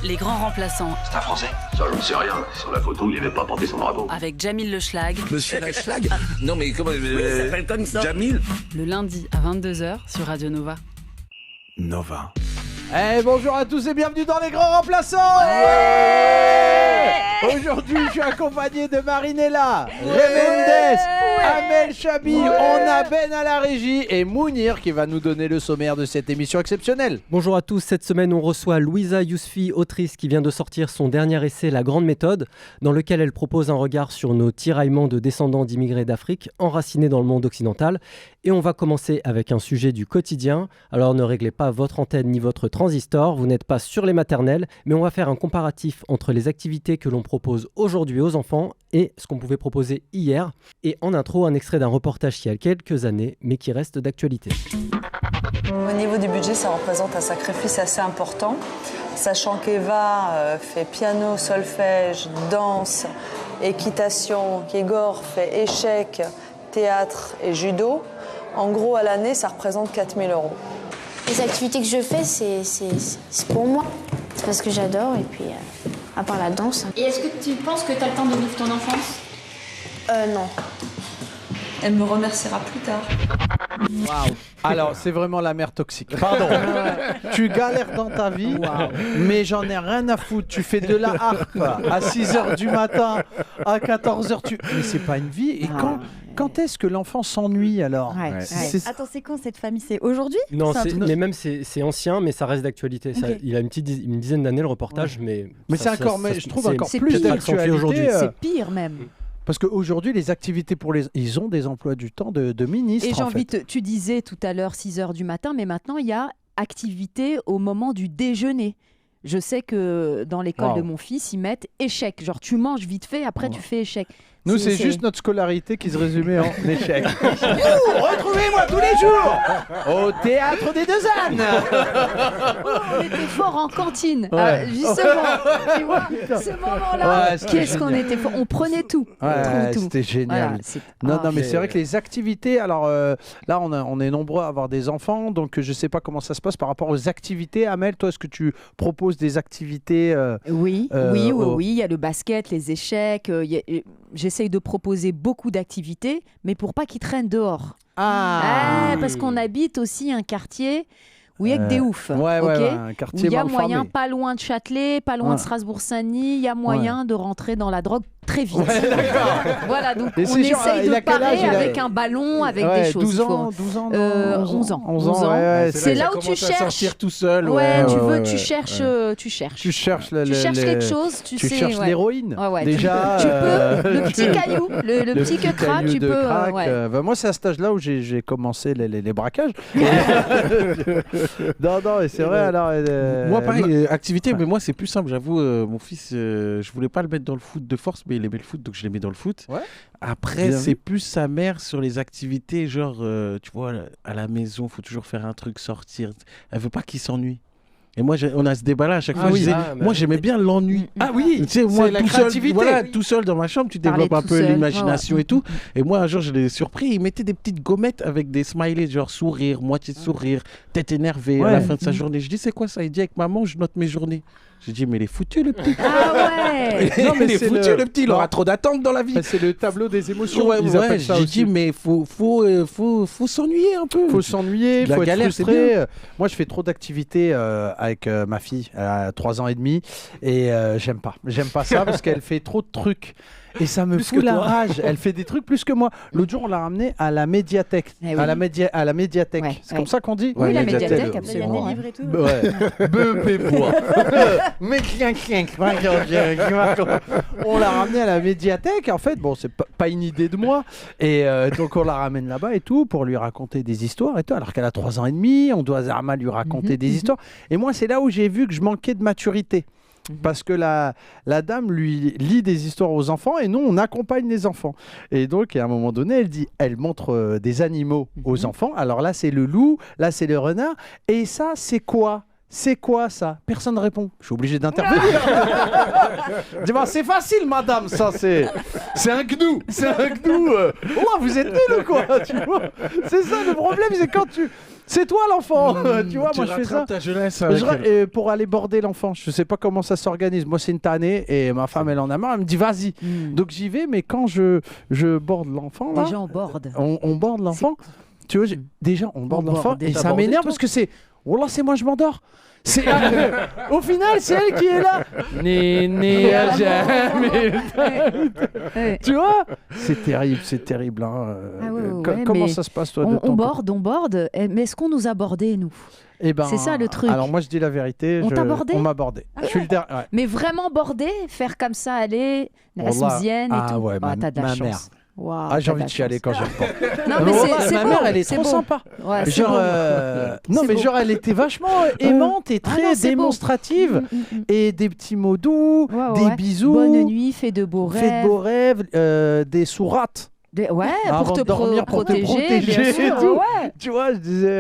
Les grands remplaçants. C'est un Français? Ça, j'en sais rien. Sur la photo, il n'avait pas porté son drapeau. Avec Jamil Le Schlag. Monsieur Le Schlag? Non mais comment... il s'appelle comme ça. Jamil? Le lundi à 22h sur Radio Nova. Nova. Bonjour à tous et bienvenue dans les grands remplaçants. Aujourd'hui, je suis accompagné de Marinella, Remendes, Amel Chabi, on a Ben à la régie et Mounir qui va nous donner le sommaire de cette émission exceptionnelle. Bonjour à tous, cette semaine on reçoit Louisa Yousfi, autrice qui vient de sortir son dernier essai La Grande Méthode, dans lequel elle propose un regard sur nos tiraillements de descendants d'immigrés d'Afrique enracinés dans le monde occidental. Et on va commencer avec un sujet du quotidien. Alors ne réglez pas votre antenne ni votre transistor, vous n'êtes pas sur les maternelles, mais on va faire un comparatif entre les activités que l'on propose aujourd'hui aux enfants et ce qu'on pouvait proposer hier. Et en intro, un extrait d'un reportage qui a quelques années, mais qui reste d'actualité. Au niveau du budget, ça représente un sacrifice assez important, sachant qu'Eva fait piano, solfège, danse, équitation, qu'Igor fait échecs, théâtre et judo. En gros, à l'année, ça représente 4 000 €. Les activités que je fais, c'est pour moi. C'est parce que j'adore, et puis, à part la danse. Et est-ce que tu penses que tu as le temps de vivre ton enfance ? Non. Elle me remerciera plus tard. Waouh. Alors, c'est vraiment la mère toxique. Pardon. Tu galères dans ta vie, mais j'en ai rien à foutre. Tu fais de la harpe à 6h du matin, à 14h. Mais c'est pas une vie. Et quand est-ce que l'enfant s'ennuie alors ? Attends, c'est quand cette famille ? C'est aujourd'hui ? Non, mais même c'est ancien, mais ça reste d'actualité. Okay. Il a une dizaine d'années le reportage, mais c'est encore, je trouve encore plus d'actualité aujourd'hui. C'est pire même. Parce qu'aujourd'hui, les activités ils ont des emplois du temps de ministres. Et j'ai envie tu disais tout à l'heure 6h du matin, mais maintenant il y a activité au moment du déjeuner. Je sais que dans l'école de mon fils, ils mettent échec. Genre tu manges vite fait, après tu fais échec. Nous, c'est juste notre scolarité qui se résumait en échec. Retrouvez-moi tous les jours au théâtre des Deux Ânes. On était fort en cantine. Justement, tu vois, ce moment-là, qu'est-ce qu'on était fort. On prenait tout. Tout. C'était génial. Voilà, non, mais c'est vrai que les activités, alors là, on est nombreux à avoir des enfants, donc je ne sais pas comment ça se passe par rapport aux activités. Amel, toi, est-ce que tu proposes des activités Oui, il y a le basket, les échecs, j'essaye de proposer beaucoup d'activités, mais pour pas qu'ils traînent dehors. Parce qu'on habite aussi un quartier où il y a que des oufs. Un quartier où il y a mal moyen, formé. Pas loin de Châtelet, pas loin de Strasbourg-Saint-Denis, il y a moyen de rentrer dans la drogue très vite. Voilà, donc on essaye de parer avec un ballon, avec des choses. 12 ans, 11 ans. C'est là où tu cherches. Sortir tout seul. Tu cherches quelque chose. Tu cherches l'héroïne. Déjà. Tu peux, le petit caillou, le petit crack, tu peux. Moi, c'est à cet âge-là où j'ai commencé les braquages. Non, et c'est vrai. Alors, moi, pareil, activité, mais moi, c'est plus simple. J'avoue, mon fils, je voulais pas le mettre dans le foot de force, mais il aimait le foot, donc je l'ai mis dans le foot. Après, c'est plus sa mère sur les activités, genre, tu vois, à la maison, il faut toujours faire un truc, sortir. Elle veut pas qu'il s'ennuie. Et moi, on a ce débat-là à chaque fois. Moi, j'aimais bien l'ennui. Tu sais, moi, la créativité. Tout seul dans ma chambre, tu développes un peu l'imagination et tout. Et moi, un jour, je l'ai surpris. Il mettait des petites gommettes avec des smileys, genre sourire, moitié de sourire, tête énervée à la fin de sa journée. Je dis, c'est quoi ça ? Il dit, avec maman, je note mes journées. J'ai dit, mais il est foutu, le petit. Non, mais il est foutu, le petit. Il aura trop d'attentes dans la vie. C'est le tableau des émotions. J'ai dit, mais faut s'ennuyer un peu. Faut s'ennuyer, faut être frustré. Moi, je fais trop d'activités avec ma fille, elle a 3 ans et demi, et j'aime pas. J'aime pas ça parce qu'elle fait trop de trucs. Et ça me fout la rage. Elle fait des trucs plus que moi. L'autre jour, on l'a ramenée à la médiathèque. À la médiathèque. C'est comme ça qu'on dit ? Oui, la médiathèque, absolument. Il y a des livres et tout. Beuh-pépois. Mais on l'a ramenée à la médiathèque. En fait, bon, c'est pas une idée de moi. Et donc, on la ramène là-bas et tout pour lui raconter des histoires et tout. Alors qu'elle a 3 ans et demi, on doit vraiment lui raconter des histoires. Et moi, c'est là où j'ai vu que je manquais de maturité. Parce que la dame lui lit des histoires aux enfants et nous on accompagne les enfants. Et donc à un moment donné elle montre des animaux aux enfants. Alors là c'est le loup, là c'est le renard. Et ça c'est quoi ? c'est quoi ça? Personne ne répond. Je suis obligé d'intervenir. Dis-moi, c'est facile, madame, ça, c'est un gnou. C'est un gnou. Oh, vous êtes nuls ou quoi? Tu vois, c'est ça le problème, c'est quand tu... C'est toi l'enfant, tu vois, moi je fais ça. Ta jeunesse pour aller border l'enfant, je sais pas comment ça s'organise. Moi c'est une tannée et ma femme elle en a marre, elle me dit vas-y. Donc j'y vais, mais quand je borde l'enfant, là, déjà on borde. On borde l'enfant. Tu vois, déjà on borde l'enfant et ça m'énerve parce que c'est, oh là c'est moi je m'endors. Au final, c'est elle qui est là. Néné à jamais. Tu vois, c'est terrible. Hein. Comment ça se passe toi? On borde. Mais est-ce qu'on nous a bordé nous? C'est ça le truc. Alors moi je dis la vérité. On t'a bordé? On m'a bordé. Je suis le dernier. Ouais. Mais vraiment bordé, faire comme ça, aller la Souzienne et tout. Ouais, t'as de la chance. Mère. Wow, j'ai envie de chialer quand je reprends. Non mais c'est ma beau, mère, elle est trop sympa. Ouais, genre, genre elle était vachement aimante et très démonstrative et des petits mots doux, des bisous. Bonne nuit, fais de beaux rêves. Des sourates. Pour te protéger, bien sûr, et tout. Tu vois, je disais,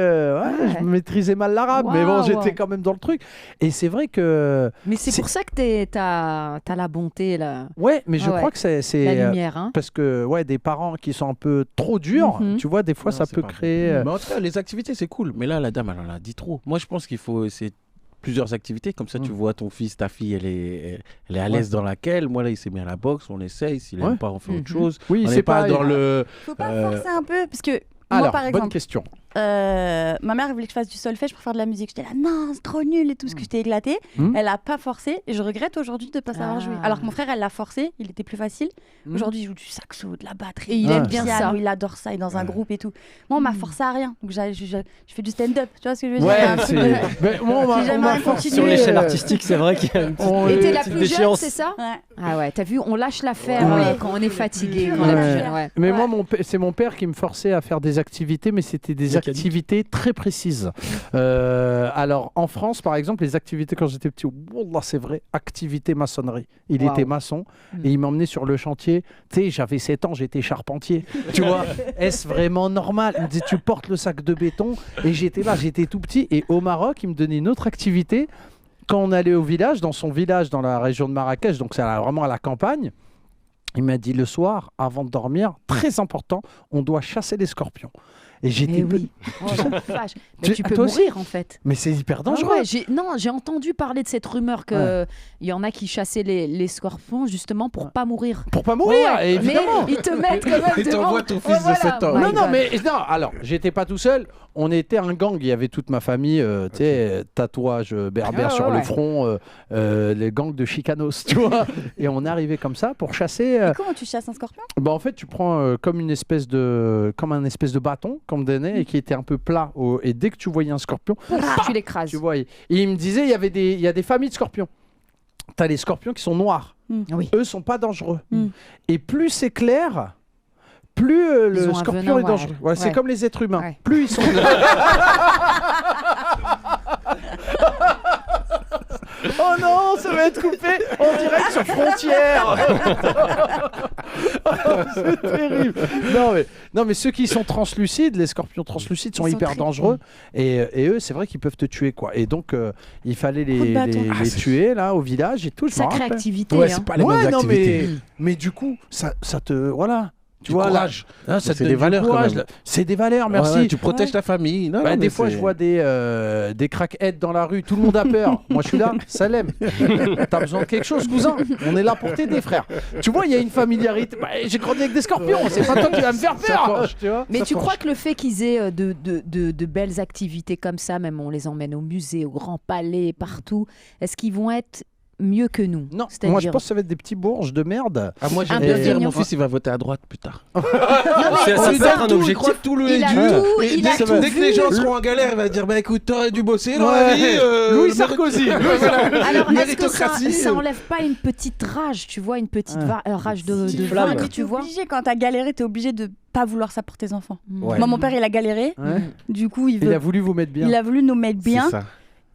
je maîtrisais mal l'arabe, mais bon, j'étais quand même dans le truc. Et c'est vrai que... Mais c'est pour ça que t'as la bonté, là. Ouais, mais je crois que c'est la lumière, hein. Parce que, des parents qui sont un peu trop durs, tu vois, des fois, ça peut créer... Mais en tout cas, les activités, c'est cool. Mais là, la dame, elle en a dit trop. Moi, je pense qu'il faut essayer plusieurs activités, comme ça tu vois ton fils, ta fille, elle est à l'aise dans laquelle. Moi là il s'est mis à la boxe, on essaye, s'il n'aime pas on fait autre chose. Oui, c'est pas dans le... Faut pas forcer un peu, parce que alors, moi par exemple, bonne question. ma mère voulait que je fasse du solfège pour faire de la musique. J'étais là, non, c'est trop nul et tout, ce que j'étais éclatée. Elle a pas forcé et je regrette aujourd'hui de ne pas savoir jouer. Alors que mon frère, elle l'a forcé, il était plus facile. Aujourd'hui, il joue du saxo, de la batterie. Et il aime bien ça. Il adore ça, il est dans un groupe et tout. Moi, on m'a forcé à rien. Donc, je fais du stand-up. Tu vois ce que je veux dire? On m'a forcé sur l'échelle artistique, c'est vrai qu'il y a une petite, t'es la plus jeune, c'est ça? Ouais. Ah ouais, t'as vu, on lâche l'affaire quand on est fatigué. Mais moi, c'est mon père qui me forçait à faire des activités, mais c'était des activités très précises. Alors, en France, par exemple, les activités quand j'étais petit, wallah, c'est vrai, activité maçonnerie. Il était maçon et il m'emmenait sur le chantier. Tu sais, j'avais 7 ans, j'étais charpentier. Tu vois, est-ce vraiment normal? Il me disait, tu portes le sac de béton. Et j'étais là, j'étais tout petit. Et au Maroc, il me donnait une autre activité. Quand on allait au village, dans son village, dans la région de Marrakech, donc c'est vraiment à la campagne, il m'a dit le soir, avant de dormir, très important, on doit chasser les scorpions. Et j'étais tu peux mourir en fait. Mais c'est hyper dangereux. J'ai entendu parler de cette rumeur que il y en a qui chassaient les scorpions justement pour pas mourir. Pour pas mourir, évidemment. Mais ils te mettent quand même devant. Ils t'envoient ton fils de 7 ans. Non, alors j'étais pas tout seul. On était un gang, il y avait toute ma famille, tu sais, tatouage berbère sur le front, les gangs de chicanos, tu vois. Et on est arrivé comme ça pour chasser. Et comment tu chasses un scorpion? En fait, tu prends comme un espèce de bâton qu'on me donnait et qui était un peu plat. Et dès que tu voyais un scorpion, tu l'écrases. Tu vois. Et il me disait, il y a des familles de scorpions. T'as les scorpions qui sont noirs. Eux sont pas dangereux. Et plus c'est clair, plus le scorpion est dangereux. C'est comme les êtres humains. Plus ils sont... Oh non, ça va être coupé en direct sur Frontières. C'est terrible. Non mais ceux qui sont translucides, les scorpions translucides sont hyper dangereux et eux c'est vrai qu'ils peuvent te tuer quoi. Et donc il fallait les tuer là au village et tout. Sacrée activité. Ouais, c'est pas les mêmes activités. Mais du coup ça te voilà. Tu vois, courage. C'est des valeurs quand même. C'est des valeurs, merci. Ouais, tu protèges ta famille. Des fois, je vois des crackheads dans la rue, tout le monde a peur. Moi, je suis là, Salem. T'as besoin de quelque chose, cousin? On est là pour t'aider, frère. Tu vois, il y a une familiarité. J'ai grandi avec des scorpions, c'est pas toi qui vas me faire peur. Mais tu crois que le fait qu'ils aient de belles activités comme ça, même on les emmène au musée, au Grand Palais, partout, est-ce qu'ils vont être mieux que nous? Non, moi je pense que ça va être des petits bourges de merde. Moi j'aime bien dire mon fils il va voter à droite plus tard. Ça peut être un objectif. Tout le dès que les gens seront en galère, il va dire bah écoute, t'aurais dû bosser dans la vie. Louis Sarkozy. Alors est-ce que ça enlève pas une petite rage, tu vois, une petite rage de flamme, tu vois? Quand t'as galéré, t'es obligé de pas vouloir ça pour tes enfants. Moi mon père il a galéré, du coup il a voulu vous mettre bien. Il a voulu nous mettre bien.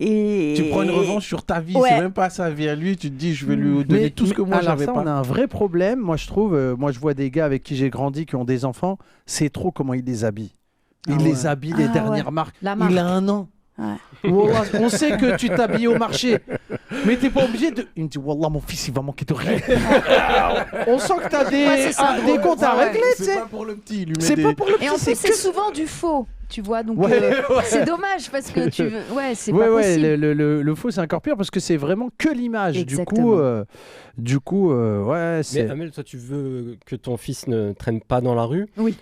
Et... Tu prends une revanche sur ta vie, c'est même pas sa vie à lui, tu te dis je vais lui donner tout ce que moi j'avais pas. On a un vrai problème, moi je trouve, moi je vois des gars avec qui j'ai grandi qui ont des enfants, c'est trop comment ils les habillent. Il les habille, les dernières marques. Il a 1 an. Wallah, on sait que tu t'habilles au marché, mais t'es pas obligé de. Il me dit Wallah, mon fils, il va manquer de rien. On sent que t'as des comptes à régler, tu sais. C'est pas pour le petit. C'est pas pour le petit. Et en plus, c'est souvent du faux. Tu vois, donc c'est dommage parce que tu veux. Ouais, c'est pas possible. Le faux, c'est encore pire parce que c'est vraiment que l'image. Exactement. Du coup, ouais. Mais Amel, toi, tu veux que ton fils ne traîne pas dans la rue. Oui.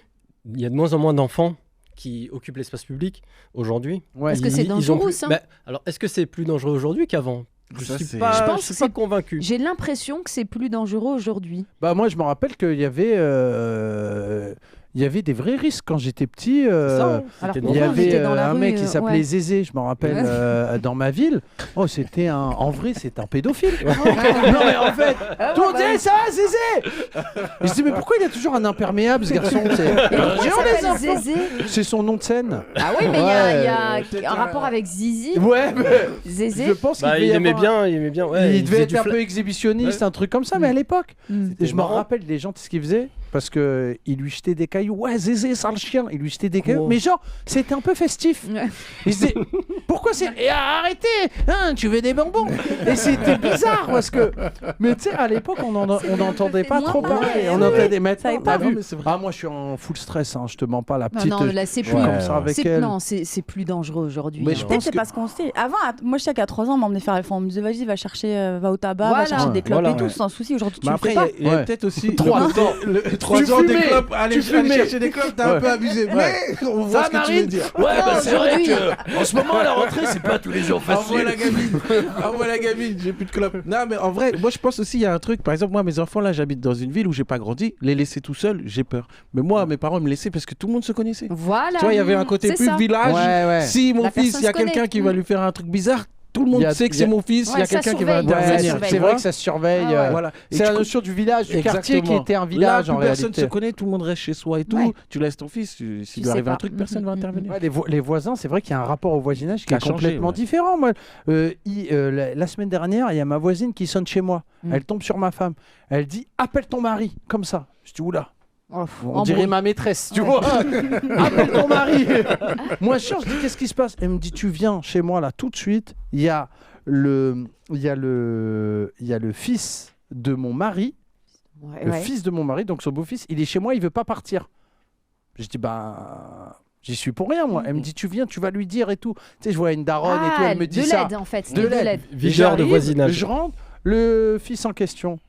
Il y a de moins en moins d'enfants qui occupent l'espace public aujourd'hui. Parce que c'est dangereux, ça. Alors, est-ce que c'est plus dangereux aujourd'hui qu'avant ? Je suis pas convaincu. J'ai l'impression que c'est plus dangereux aujourd'hui. Bah moi, je me rappelle qu'il y avait. Il y avait des vrais risques quand j'étais petit. Il y avait un mec qui s'appelait Zézé, je me rappelle, dans ma ville. Oh, c'était en vrai, c'est un pédophile. Non, mais en fait, tout le monde disait ça, Zézé. Je dis, mais pourquoi il y a toujours un imperméable, ce garçon? Zézé. C'est son nom de scène. Ah oui, mais il y a un rapport avec Zizi. Ouais, mais Zézé. je pense qu'il aimait bien. Il devait être un peu exhibitionniste, un truc comme ça, mais à l'époque. Je me rappelle les gens, ce qu'ils faisaient. Parce qu'il lui jetait des cailloux. Ouais, Zézé, sale chien. Il lui jetait des cailloux. Mais genre, c'était un peu festif. Il se disait, pourquoi c'est. Et arrêtez, hein, tu veux des bonbons. Et c'était bizarre parce que. Mais tu sais, à l'époque, on n'entendait pas trop parler. On entendait des mecs. T'as vu. Moi, je suis en full stress. Je te mens pas, la petite. Non, là, c'est plus. Comme ça avec elle. Non, c'est plus dangereux aujourd'hui. Mais je pense que c'est parce qu'on sait. Avant, moi, je sais qu'à 3 ans, on m'emmenait faire les fonds. On me disait, vas-y, va chercher, va au tabac, va chercher des clopes et tout, sans souci. Aujourd'hui, tu le fais pas. Il y a peut-être aussi 3 ans. 3 ans des clopes, aller chercher des clopes, t'as un peu abusé. Mais on voit ce que tu veux dire. Ouais, c'est vrai qu'en ce moment, la rentrée, c'est pas tous les jours facile. Envoie la gamine, j'ai plus de clopes. Non, mais en vrai, moi je pense aussi, il y a un truc. Par exemple, moi, mes enfants, là, j'habite dans une ville où j'ai pas grandi. Les laisser tout seuls, j'ai peur. Mais moi, mes parents me laissaient parce que tout le monde se connaissait. Voilà. Tu vois, il y avait un côté plus village. Si mon fils, il y a quelqu'un qui va lui faire un truc bizarre, tout le monde sait que c'est mon fils, il y a quelqu'un qui va intervenir. C'est vrai que ça surveille. Voilà. C'est la notion du village, du quartier qui était un village en réalité. Personne se connaît, tout le monde reste chez soi et tout. Tu laisses ton fils, s'il lui arrive un truc, personne ne va intervenir. Les voisins, c'est vrai qu'il y a un rapport au voisinage qui est complètement différent. Moi, la semaine dernière, il y a ma voisine qui sonne chez moi. Elle tombe sur ma femme. Elle dit « Appelle ton mari », comme ça. Je dis « Oula ». On dirait ma maîtresse, tu vois. Appelle ton mari. Moi, je cherche, je dis qu'est-ce qui se passe. Elle me dit tu viens chez moi là tout de suite. Il y a le fils de mon mari, fils de mon mari, donc son beau-fils. Il est chez moi, il veut pas partir. Je dis j'y suis pour rien moi. Elle me dit tu viens, tu vas lui dire et tout. Tu sais, je vois une daronne et tout. Elle me dit ça. De l'aide en fait. De l'aide. Vigeur de voisinage. Je rentre. Le fils en question.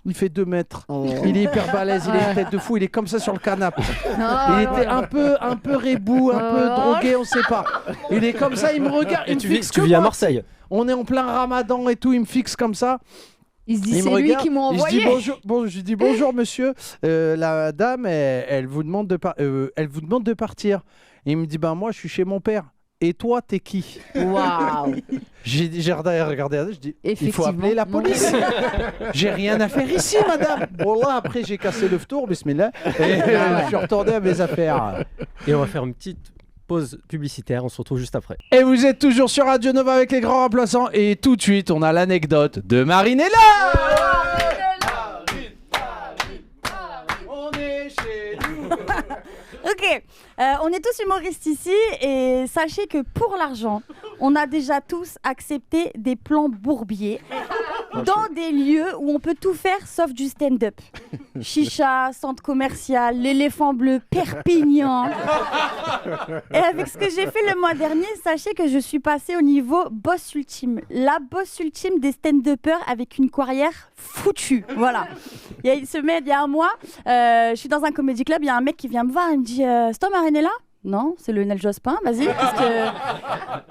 Il fait 2 mètres. Il est hyper balèze, il a une tête de fou, il est comme ça sur le canapé. Il était un peu rebou, un peu drogué, on sait pas. Il est comme ça, il me regarde. Et tu vis à Marseille. On est en plein ramadan et tout, il me fixe comme ça. Il se dit c'est lui qui m'a envoyé. Je lui dis bonjour monsieur, la dame elle vous demande de partir. Et il me dit moi je suis chez mon père. Et toi, t'es qui? Waouh. J'ai regardé, je dis, il faut appeler la police. J'ai rien à faire ici, madame. Bon là, après j'ai cassé le tour, bismillah, et je suis retourné à mes affaires. Et on va faire une petite pause publicitaire, on se retrouve juste après. Et vous êtes toujours sur Radio Nova avec les grands remplaçants, et tout de suite, on a l'anecdote de Marinella. On est chez nous. Ok, on est tous humoristes ici et sachez que pour l'argent, on a déjà tous accepté des plans bourbiers dans des lieux où on peut tout faire sauf du stand-up. Chicha, centre commercial, l'éléphant bleu, Perpignan. Et avec ce que j'ai fait le mois dernier, sachez que je suis passée au niveau boss ultime. La boss ultime des stand-uppers avec une carrière foutue. Voilà. Il y a un mois, je suis dans un comedy club, il y a un mec qui vient me voir, il me dit c'est toi Marinella? Non, c'est Lionel Jospin, vas-y.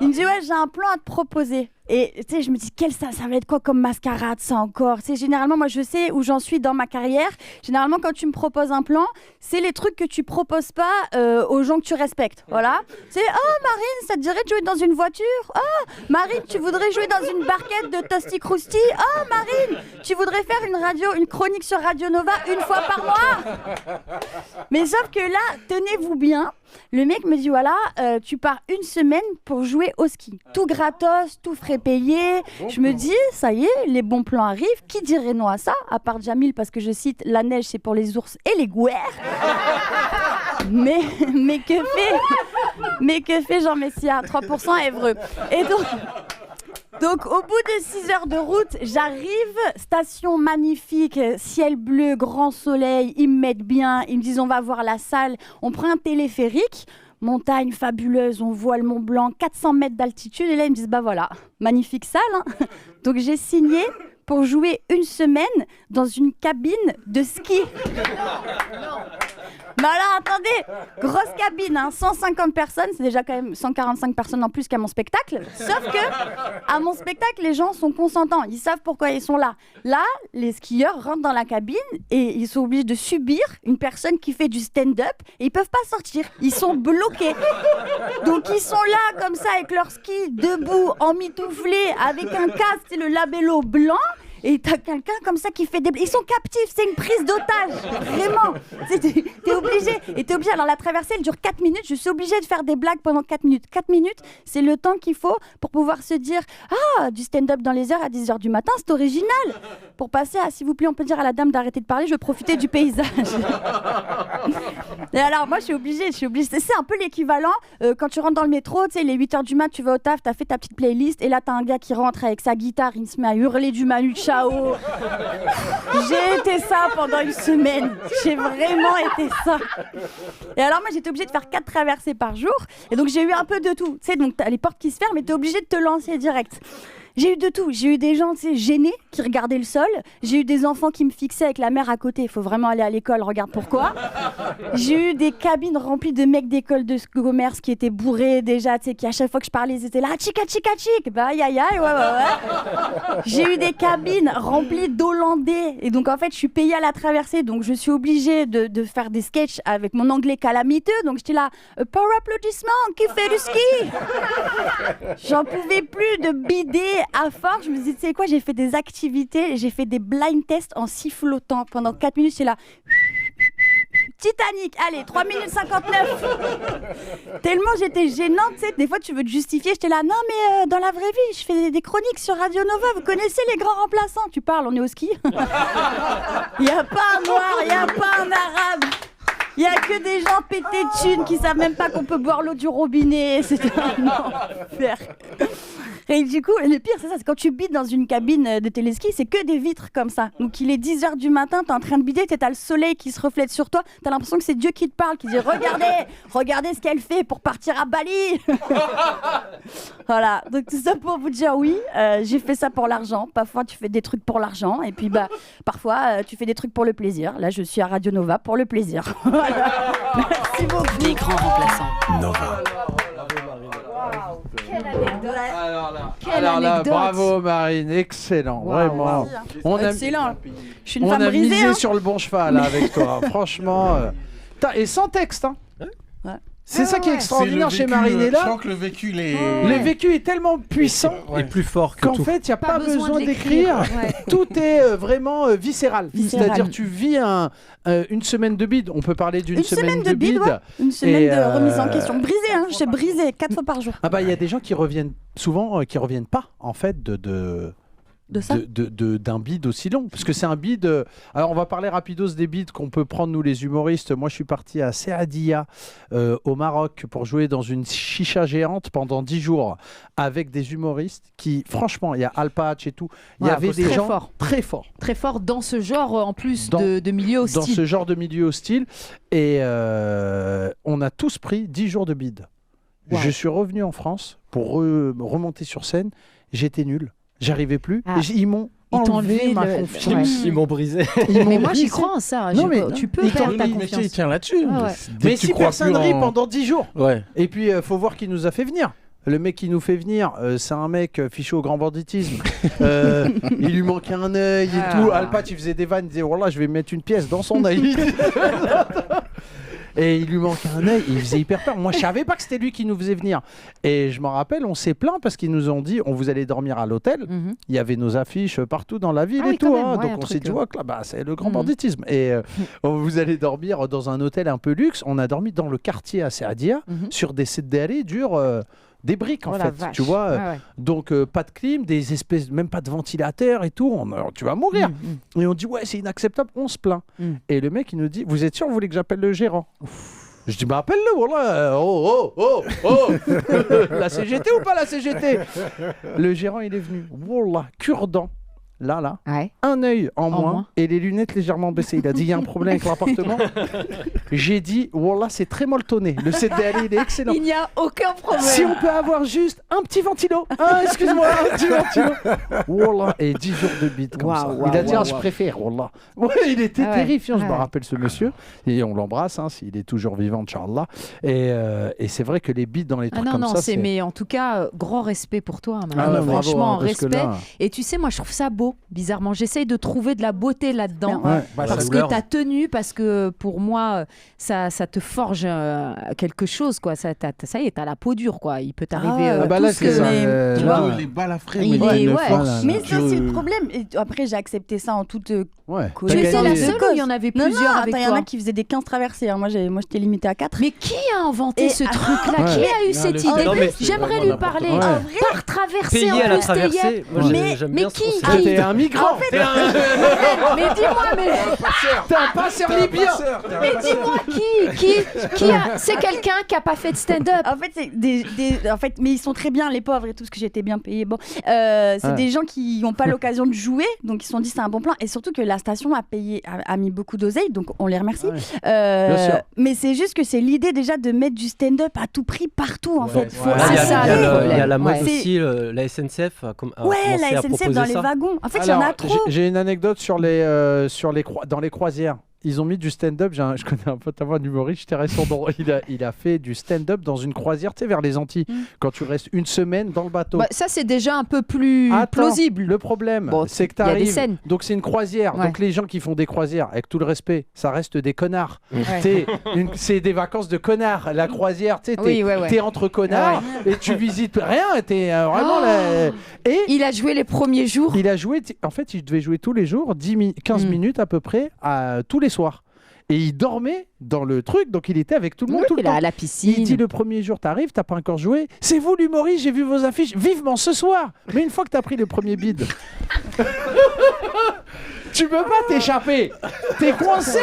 Il me dit ouais, j'ai un plan à te proposer. Et tu sais, je me dis ça va être quoi comme mascarade ça encore. C'est généralement moi je sais où j'en suis dans ma carrière. Généralement quand tu me proposes un plan, c'est les trucs que tu proposes pas aux gens que tu respectes. Voilà. C'est Marine, ça te dirait de jouer dans une voiture? Marine, tu voudrais jouer dans une barquette de Tosti Crousti? Marine, tu voudrais faire une chronique sur Radio Nova une fois par mois? Mais sauf que là, tenez-vous bien, le mec me dit voilà, tu pars 1 semaine pour jouer au ski. Tout gratos, tout frais payé. Je me dis, ça y est, les bons plans arrivent. Qui dirait non à ça? À part Jamil, parce que je cite, la neige c'est pour les ours et les gouères. Mais que fait Jean Messia, 3% Évreux. Et donc, au bout de 6 heures de route, j'arrive, station magnifique, ciel bleu, grand soleil, ils me mettent bien, ils me disent on va voir la salle, on prend un téléphérique, montagne fabuleuse, on voit le Mont Blanc, 400 mètres d'altitude, et là ils me disent bah voilà, magnifique salle. Hein. Donc j'ai signé pour jouer 1 semaine dans une cabine de ski. Mais alors attendez, grosse cabine, hein, 150 personnes, c'est déjà quand même 145 personnes en plus qu'à mon spectacle. Sauf que à mon spectacle, les gens sont consentants, ils savent pourquoi ils sont là. Là, les skieurs rentrent dans la cabine et ils sont obligés de subir une personne qui fait du stand-up et ils peuvent pas sortir, ils sont bloqués. Donc ils sont là comme ça avec leur ski, debout, emmitouflés, avec un casque, c'est le labello blanc. Et t'as quelqu'un comme ça qui fait des... Ils sont captifs, c'est une prise d'otage, vraiment. T'es obligé. Et t'es obligé. Alors la traversée, elle dure 4 minutes. Je suis obligée de faire des blagues pendant 4 minutes. 4 minutes, c'est le temps qu'il faut pour pouvoir se dire « Ah, du stand-up dans les heures à 10h du matin, c'est original !» Pour passer à « S'il vous plaît, on peut dire à la dame d'arrêter de parler, je veux profiter du paysage. » Et alors, moi, je suis obligée. C'est un peu l'équivalent. Quand tu rentres dans le métro, tu sais, il est 8h du mat, tu vas au taf, t'as fait ta petite playlist, et là, t'as un gars qui rentre avec sa guitare, il se met à hurler du Manu Chao. J'ai été ça pendant 1 semaine. J'ai vraiment été ça. Et alors, moi, j'étais obligée de faire 4 traversées par jour. Et donc, j'ai eu un peu de tout. Tu sais, donc, t'as les portes qui se ferment, mais t'es obligée de te lancer direct. J'ai eu de tout. J'ai eu des gens, tu sais, gênés qui regardaient le sol. J'ai eu des enfants qui me fixaient avec la mère à côté. Il faut vraiment aller à l'école, regarde pourquoi. J'ai eu des cabines remplies de mecs d'école de commerce qui étaient bourrés déjà, tu sais, qui à chaque fois que je parlais, ils étaient là, chica, chica, chic. Bah, aïe, aïe, aïe, ouais. J'ai eu des cabines remplies d'Hollandais. Et donc, en fait, je suis payée à la traversée. Donc, je suis obligée de faire des sketchs avec mon anglais calamiteux. Donc, j'étais là, par applaudissement, qui fait du ski. J'en pouvais plus de bider à force. Je me disais, tu sais quoi, j'ai fait des activités, j'ai fait des blind tests en sifflotant pendant 4 minutes. J'étais là, Titanic, allez, 3 minutes 59. Tellement j'étais gênante, tu sais, des fois tu veux te justifier. J'étais là, non mais dans la vraie vie, je fais des chroniques sur Radio Nova, vous connaissez les grands remplaçants. Tu parles, on est au ski. Il n'y a pas un noir, il n'y a pas un arabe. Il n'y a que des gens pétés de thunes qui savent même pas qu'on peut boire l'eau du robinet. C'est un enfer. Et du coup, le pire, c'est ça, c'est quand tu bides dans une cabine de téléski, c'est que des vitres comme ça. Donc il est 10h du matin, t'es en train de bider, t'as le soleil qui se reflète sur toi, t'as l'impression que c'est Dieu qui te parle, qui dit regardez ce qu'elle fait pour partir à Bali. Voilà, donc tout ça pour vous dire oui, j'ai fait ça pour l'argent. Parfois tu fais des trucs pour l'argent, et puis parfois tu fais des trucs pour le plaisir. Là je suis à Radio Nova pour le plaisir. Voilà. Merci beaucoup. Les grands remplaçants. Nova. Quelle anecdote. Alors là, bravo Marine, excellent, vraiment. Excellent. Je suis une on femme a brisée. misé Hein. sur le bon cheval là, avec toi, franchement. Et sans texte, hein. Ouais. C'est ça qui est extraordinaire chez Marine. Et Je là, sens que le vécu, le vécu est tellement puissant Et plus fort que qu'en tout. fait, il n'y a pas besoin de d'écrire. Ouais. Tout est vraiment viscéral. Viscéral. C'est-à-dire, tu vis une semaine de bide. On peut parler d'une semaine de bide. Ouais. Une semaine Et, de remise en question. Brisée, hein. J'ai brisé 4 fois par jour. Ah bah, il y a des gens qui reviennent souvent, qui reviennent pas en fait De ça d'un bide aussi long, parce que c'est un bide. Alors on va parler rapidos des bides qu'on peut prendre nous les humoristes. Moi je suis parti à Seadia au Maroc pour jouer dans une chicha géante pendant 10 jours avec des humoristes qui, franchement, il y a Al Patch et tout, il y avait des gens très forts dans ce genre en plus de milieu hostile. dans ce genre de milieu hostile, et on a tous pris 10 jours de bide. Wow. Je suis revenu en France pour remonter sur scène, j'étais nul. J'arrivais plus. Ah. Ils m'ont enlevé ma confiance. Ouais. Ils m'ont brisé. Mais moi j'y crois en ça. Non, mais tu peux perdre ta Mais confiance. il tient là-dessus. Ah ouais. Mais si personne rit pendant 10 jours. Ouais. Et puis, faut voir qui nous a fait venir. Le mec qui nous fait venir, c'est un mec fiché au grand banditisme. Il lui manquait un œil et tout. Al Patch, il faisait des vannes, il disait voilà, je vais mettre une pièce dans son œil. Et il lui manquait un œil, il faisait hyper peur. Moi, je savais pas que c'était lui qui nous faisait venir. Et je m'en rappelle, on s'est plaint parce qu'ils nous ont dit on vous allez dormir à l'hôtel. Il y avait nos affiches partout dans la ville et tout. Même, donc on s'est dit, là, bah, c'est le grand banditisme. Et vous allez dormir dans un hôtel un peu luxe. On a dormi dans le quartier à Seadia sur des sederi durs. Des briques en fait, tu vois. Donc pas de clim, des espèces, même pas de ventilateur et tout. Tu vas mourir. Et on dit ouais, c'est inacceptable. On se plaint. Et le mec il nous dit vous êtes sûr vous voulez que j'appelle le gérant? Je dis, bah appelle-le, voilà. La CGT ou pas la CGT? Le gérant, il est venu. Wallah, cure-dent. Là, un œil en moins et les lunettes légèrement baissées. Il a dit, il y a un problème avec l'appartement. J'ai dit, wallah, c'est très molletonné. Le CDL, il est excellent. Il n'y a aucun problème. Si on peut avoir juste un petit ventilo. Excuse-moi, un petit ventilo. Wallah, et 10 jours de bide comme ça. Il a dit, je préfère, wallah. Ouais, il était terrifiant, je me rappelle ce monsieur. Et on l'embrasse, s'il est toujours vivant, Inch'Allah. Et c'est vrai que les bides dans les trucs comme ça, mais en tout cas, grand respect pour toi. Franchement, respect. Et tu sais, moi, je trouve ça beau. Bizarrement, j'essaye de trouver de la beauté là-dedans parce que t'as tenu, parce que pour moi ça te forge quelque chose, quoi. Ça y est, t'as la peau dure, quoi. Il peut t'arriver là, c'est ça. tu vois, les balles à frais, mais c'est aussi le problème. Et après, j'ai accepté ça en toute tu étais la seule ou il y en avait plusieurs avec toi? Il y en a qui faisaient des 15 traversées. Moi, j'étais limitée à 4. Mais qui a inventé ce truc-là? Qui a eu cette idée? J'aimerais lui parler. Par traversée, en plus, mais qui? Un migrant. Mais dis-moi, t'es un passeur libyen. Mais dis-moi qui c'est quelqu'un qui a pas fait de stand-up. En fait, c'est mais ils sont très bien, les pauvres et tout, ce que j'étais bien payée. Bon, c'est des gens qui n'ont pas l'occasion de jouer, donc ils se sont dit c'est un bon plan. Et surtout que la station a mis beaucoup d'oseille, donc on les remercie. Mais c'est juste que c'est l'idée déjà de mettre du stand-up à tout prix partout, en fait. Il y a la mode aussi, la SNCF a commencé la SNCF dans les wagons. En fait, il y en a trop. J'ai une anecdote dans les croisières. Ils ont mis du stand-up. Je connais un pote à moi, un humoriste, il a fait du stand-up dans une croisière, tu sais, vers les Antilles. Quand tu restes une semaine dans le bateau. Ça, c'est déjà un peu plus plausible. Le problème, c'est que tu arrives. Donc, c'est une croisière. Donc, les gens qui font des croisières, avec tout le respect, ça reste des connards. C'est des vacances de connards. La croisière, tu sais, t'es entre connards et tu visites rien. T'es vraiment là. Et il a joué les premiers jours. Il a joué. En fait, il devait jouer tous les jours, 15 minutes à peu près, tous les soirs. Et il dormait dans le truc, donc il était avec tout le monde tout le temps. À la piscine. Il dit le premier jour, t'arrives, t'as pas encore joué. C'est vous l'humoriste, j'ai vu vos affiches, vivement ce soir. Mais une fois que t'as pris le premier bide, tu peux pas t'échapper. T'es coincé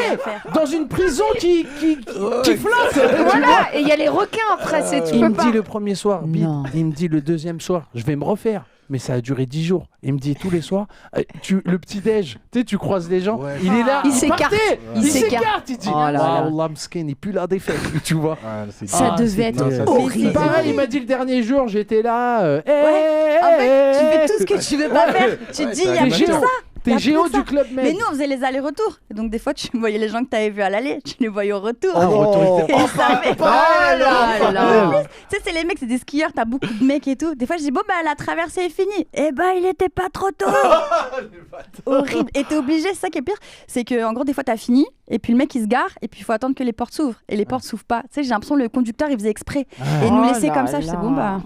dans une prison qui flotte. Voilà, et il y a les requins après. Il me dit le premier soir, bide. Il me dit le deuxième soir, je vais me refaire. Mais ça a duré 10 jours. Il me dit tous les soirs, le petit-déj, tu croises les gens, il est là, il s'écarte. Il dit, Allah mskin, il pue la défaite, tu vois. Ça devait être horrible. Pareil, il m'a dit le dernier jour, j'étais là. En fait, tu fais tout ce que tu veux pas faire. Tu te dis, il y a plus ça. T'es géo du Club Med. Mais nous, on faisait les allers-retours. Donc, des fois, tu voyais les gens que t'avais vus à l'aller, tu les voyais au retour. Tu sais, c'est les mecs, c'est des skieurs, t'as beaucoup de mecs et tout. Des fois, je dis, bon, bah, la traversée est finie. Eh ben, il était pas trop tôt. Horrible. Et t'es obligé, c'est ça qui est pire. C'est que, en gros, des fois, t'as fini, et puis le mec, il se gare, et puis il faut attendre que les portes s'ouvrent. Et les portes s'ouvrent pas. Tu sais, j'ai l'impression que le conducteur, il faisait exprès. Et nous laisser comme ça, je sais, bon, bah.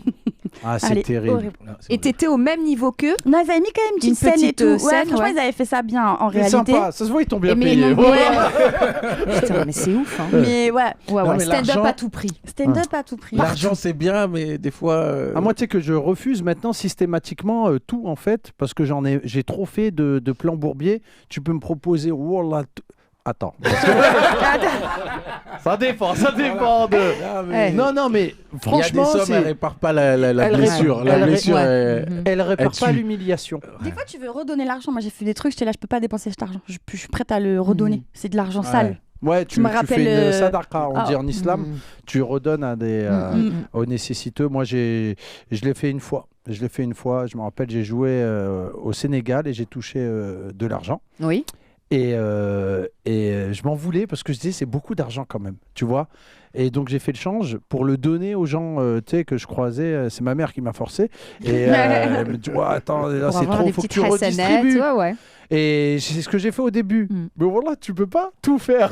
C'est terrible. Horrible. Et t'étais au même niveau qu'eux? Non, ils avaient mis quand même une petite scène et tout. Franchement, ils avaient fait ça bien en réalité. Sympa. Ça se voit, ils t'ont bien payé. Putain, mais c'est ouf. Mais ouais. Stand-up à tout prix. Stand-up à tout prix. L'argent, c'est bien, mais des fois. Moi, tu sais que je refuse maintenant systématiquement tout, en fait, parce que j'ai trop fait de plans Bourbier. Tu peux me proposer. Attends. Ça dépend de. Non, mais franchement, il y a des sommes, elle répare pas la blessure. Elle répare pas l'humiliation. Des fois, tu veux redonner l'argent. Moi, j'ai fait des trucs, j'étais là, je peux pas dépenser cet argent. Je suis prête à le redonner. C'est de l'argent sale. Ouais, tu fais une sadaqa, on dit en islam. Tu redonnes aux nécessiteux. Moi, je l'ai fait une fois. Je me rappelle, j'ai joué au Sénégal et j'ai touché de l'argent. Oui. Et je m'en voulais parce que je disais c'est beaucoup d'argent quand même, tu vois. Et donc j'ai fait le change pour le donner aux gens que je croisais. C'est ma mère qui m'a forcé. Et elle me dit attends, là, c'est trop, faut que tu redistribues. Et c'est ce que j'ai fait au début. Mais voilà, tu peux pas tout faire.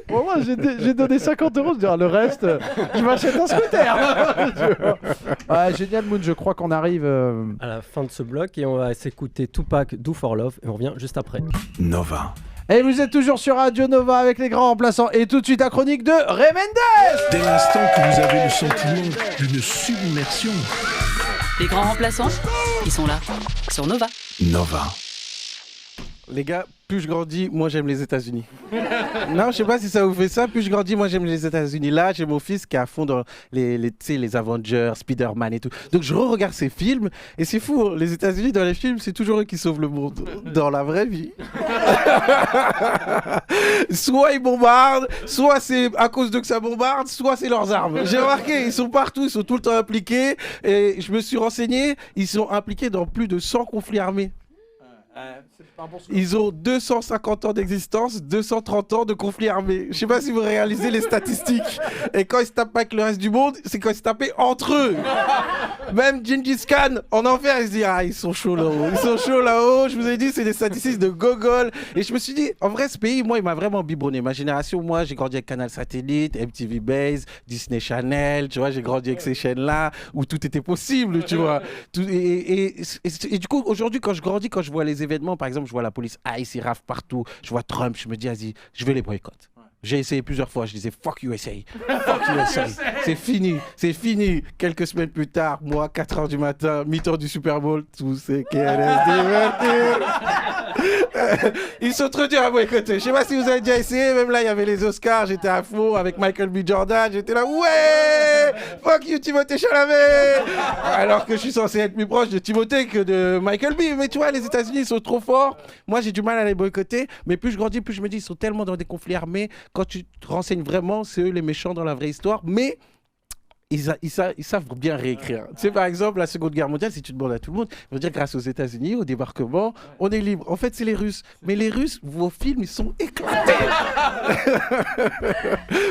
Voilà, j'ai donné 50 €. Je dis, le reste, je m'achète un scooter. Génial, Moon. Je crois qu'on arrive à la fin de ce bloc et on va s'écouter Tupac, Do For Love. Et on revient juste après. Nova. Et vous êtes toujours sur Radio Nova avec les grands remplaçants. Et tout de suite, la chronique de Ray Mendes. Dès l'instant que vous avez le sentiment d'une submersion. Les grands remplaçants, ils sont là, sur Nova. Nova. Les gars, plus je grandis, moins j'aime les États-Unis. Non, je sais pas si ça vous fait ça. Plus je grandis, moins j'aime les États-Unis. Là, j'ai mon fils qui est à fond dans les Avengers, Spider-Man et tout. Donc je re-regarde ces films et c'est fou. Les États-Unis dans les films, c'est toujours eux qui sauvent le monde. Dans la vraie vie, soit ils bombardent, soit c'est à cause d'eux que ça bombarde, soit c'est leurs armes. J'ai remarqué, ils sont partout, ils sont tout le temps impliqués. Et je me suis renseigné, ils sont impliqués dans plus de 100 conflits armés. Ils ont 250 ans d'existence, 230 ans de conflits armés. Je sais pas si vous réalisez les statistiques. Et quand ils se tapent pas avec le reste du monde, c'est quand ils se tapaient entre eux. Même Gengis Khan, en enfer, il se dit « Ah, ils sont chauds là-haut. Ils sont chauds là-haut. » Je vous ai dit, c'est des statistiques de gogol. Et je me suis dit, en vrai, ce pays, moi, il m'a vraiment biberonné. Ma génération, moi, j'ai grandi avec Canal Satellite, MTV Base, Disney Channel. Tu vois, j'ai grandi avec ces chaînes-là où tout était possible, tu vois. Et du coup, aujourd'hui, quand je grandis, quand je vois les événements, par exemple, je vois la police ICE, ils raflent partout. Je vois Trump, je me dis, vas-y, je vais les boycotter. J'ai essayé plusieurs fois, je disais fuck USA, fuck USA, c'est fini, c'est fini. Quelques semaines plus tard, moi, 4h du matin, mi-temps du Super Bowl, tous ces ils sont trop durs à boycotter. Je sais pas si vous avez déjà essayé, même là, il y avait les Oscars, j'étais à fond avec Michael B. Jordan, j'étais là, ouais, fuck you Timothée Chalamet. Alors que je suis censé être plus proche de Timothée que de Michael B. Mais tu vois, les États-Unis, ils sont trop forts. Moi, j'ai du mal à les boycotter, mais plus je grandis, plus je me dis, ils sont tellement dans des conflits armés. Quand tu te renseignes vraiment, c'est eux les méchants dans la vraie histoire, mais ils savent bien réécrire. Tu sais, par exemple, la Seconde Guerre mondiale, si tu demandes à tout le monde, ils vont dire grâce aux États-Unis, au débarquement, on est libre. En fait, c'est les Russes. Mais les Russes, vos films, ils sont éclatés.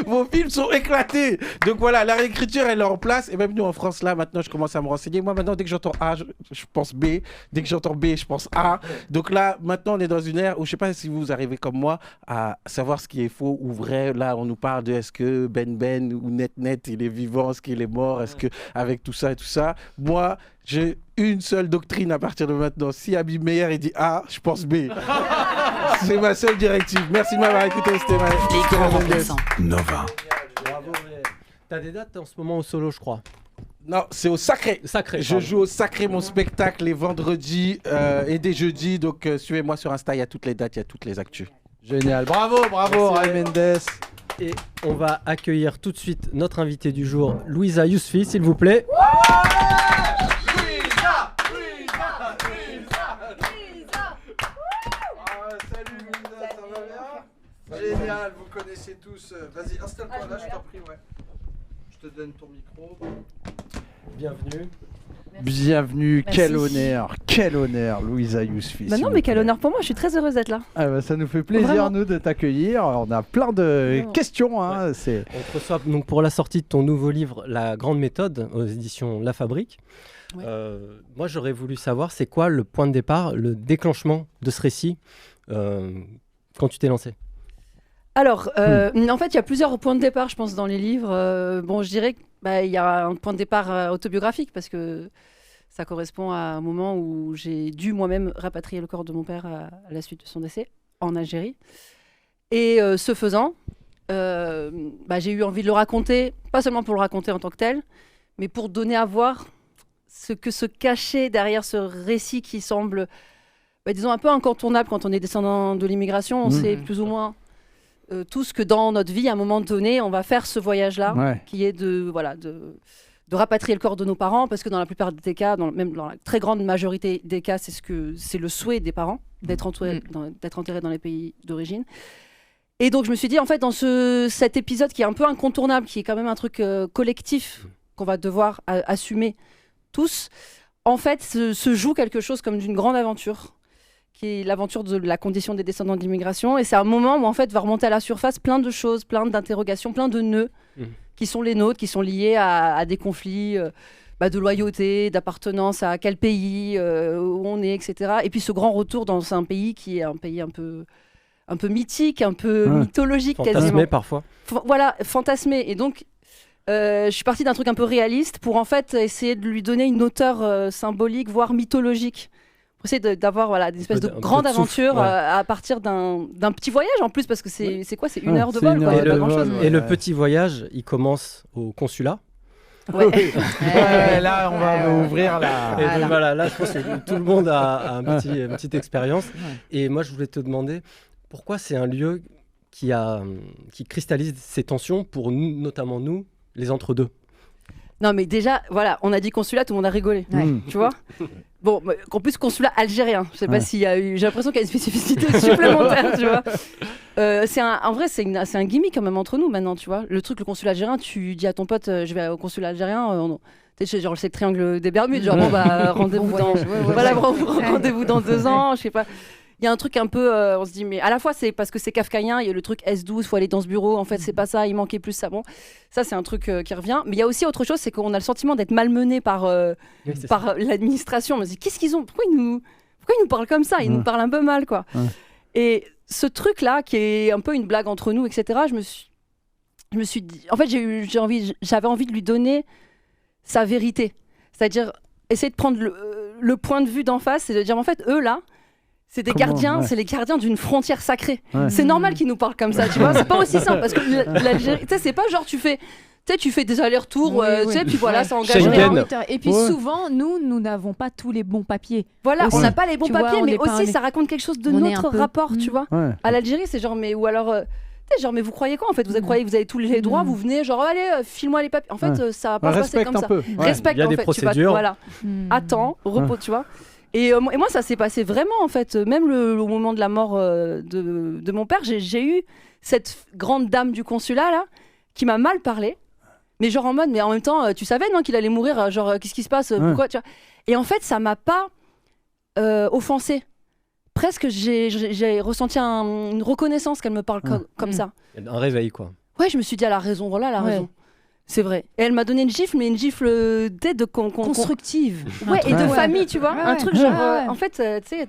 Vos films sont éclatés. Donc voilà, la réécriture, elle est en place. Et même nous, en France, là, maintenant, je commence à me renseigner. Moi, maintenant, dès que j'entends A, je pense B. Dès que j'entends B, je pense A. Donc là, maintenant, on est dans une ère où je ne sais pas si vous arrivez comme moi à savoir ce qui est faux ou vrai. Là, on nous parle de est-ce que Ben ou Net, il est vivant, qu'il est mort, est-ce que avec tout ça et tout ça, moi j'ai une seule doctrine à partir de maintenant. Si Habib Meyer il dit A, je pense B. C'est ma seule directive. Merci de m'avoir écouté, c'était Nova. Bravo. T'as des dates en ce moment au solo, je crois. Non, c'est au Sacré. Je joue au Sacré, mon spectacle les vendredis et des jeudis. Donc suivez-moi sur Insta, il y a toutes les dates, il y a toutes les actus. Génial. Bravo, Ray Mendes. Et on va accueillir tout de suite notre invité du jour, Louisa Yousfi, s'il vous plaît. Salut Louisa, ça va bien? Génial, vous connaissez tous. Vas-y, installe-toi là, je t'en prie, ouais. Je te donne ton micro. Bienvenue. Bienvenue, quel honneur, Louisa Yousfi. Bah non, mais quel honneur pour moi, je suis très heureuse d'être là. Ah bah, ça nous fait plaisir, Vraiment. nous, de t'accueillir. On a plein de questions. Hein, On te reçoit donc pour la sortie de ton nouveau livre, La Grande Méthode, aux éditions La Fabrique. Ouais. Moi, j'aurais voulu savoir, c'est quoi le point de départ, le déclenchement de ce récit quand tu t'es lancé? Alors, en fait, il y a plusieurs points de départ, je pense, dans les livres. Bon, je dirais qu'il y a un point de départ autobiographique, parce que ça correspond à un moment où j'ai dû moi-même rapatrier le corps de mon père à la suite de son décès en Algérie. Et ce faisant, j'ai eu envie de le raconter, pas seulement pour le raconter en tant que tel, mais pour donner à voir ce que se cachait derrière ce récit qui semble, disons, un peu incontournable quand on est descendant de l'immigration. On sait plus ou moins tous que dans notre vie, à un moment donné, on va faire ce voyage-là, qui est de rapatrier le corps de nos parents, parce que dans la plupart des cas, même dans la très grande majorité des cas, c'est le souhait des parents d'être enterrés dans les pays d'origine. Et donc je me suis dit, en fait, dans cet épisode qui est un peu incontournable, qui est quand même un truc collectif qu'on va devoir assumer tous, en fait, se joue quelque chose comme d'une grande aventure, qui est l'aventure de la condition des descendants d'immigration. Et c'est un moment où, en fait, va remonter à la surface plein de choses, plein d'interrogations, plein de nœuds qui sont les nôtres, qui sont liés à des conflits de loyauté, d'appartenance à quel pays, où on est, etc. Et puis ce grand retour dans un pays qui est un pays un peu mythique, un peu mythologique, fantasmé quasiment. Parfois. Voilà, fantasmé. Et donc, je suis partie d'un truc un peu réaliste pour, en fait, essayer de lui donner une hauteur symbolique, voire mythologique. Pour essayer d'avoir une espèce de grande aventure à partir d'un petit voyage en plus, parce que c'est quoi? C'est une heure de vol, quoi. Et le petit voyage, il commence au consulat. Là, on va ouvrir la. Et donc, voilà, là, je pense que tout le monde a une petite expérience. Et moi, je voulais te demander pourquoi c'est un lieu qui cristallise ces tensions pour nous, notamment nous, les entre-deux. Non, mais déjà, voilà, on a dit consulat, tout le monde a rigolé. Tu vois. Bon, en plus, consulat algérien. Je sais pas s'il y a eu. J'ai l'impression qu'il y a une spécificité supplémentaire, tu vois. En vrai, c'est un gimmick quand même entre nous maintenant, tu vois. Le consulat algérien, tu dis à ton pote, je vais au consulat algérien. Genre, c'est le triangle des Bermudes. Genre, rendez-vous rendez-vous dans 2 ans, je sais pas. Il y a un truc un peu, on se dit, mais à la fois c'est parce que c'est kafkaïen, il y a le truc S12, faut aller dans ce bureau, en fait c'est pas ça, il manquait plus ça. Bon, ça c'est un truc qui revient. Mais il y a aussi autre chose, c'est qu'on a le sentiment d'être malmené par l'administration. On se dit, qu'est-ce qu'ils ont, pourquoi ils nous parlent comme ça, ils nous parlent un peu mal, quoi. Et ce truc-là, qui est un peu une blague entre nous, etc., je me suis dit, en fait j'avais envie de lui donner sa vérité. C'est-à-dire, essayer de prendre le point de vue d'en face et de dire, en fait, eux là, c'est des gardiens, c'est les gardiens d'une frontière sacrée. C'est normal qu'ils nous parlent comme ça, tu vois. C'est pas aussi simple parce que l'Algérie, tu sais, c'est pas genre tu fais des allers-retours, tu sais, puis voilà, ça engage rien. Et puis souvent, nous n'avons pas tous les bons papiers. Voilà, aussi. On n'a pas les bons papiers, mais aussi ça raconte quelque chose de notre rapport, tu vois. À l'Algérie, c'est genre, mais ou alors. Mais vous croyez quoi en fait? Vous croyez que vous avez tous les droits, vous venez genre allez, file-moi les papiers. En fait, ça va pas se passer comme ça. Respecte en fait, tu vas, voilà. Attends, repos, tu vois. Et moi, ça s'est passé vraiment, en fait. Même au moment de la mort de mon père, j'ai eu cette grande dame du consulat, là, qui m'a mal parlé. Mais genre en mode, mais en même temps, tu savais, non, qu'il allait mourir, genre, qu'est-ce qui se passe, pourquoi, tu vois. Et en fait, ça m'a pas offensée. Presque, j'ai ressenti une reconnaissance qu'elle me parle comme ça. Un réveil, quoi. Ouais, je me suis dit, elle a raison, voilà, elle a raison. C'est vrai. Et elle m'a donné une gifle, mais une gifle constructive. Ouais, et de famille, tu vois. Un truc genre, en fait, tu sais,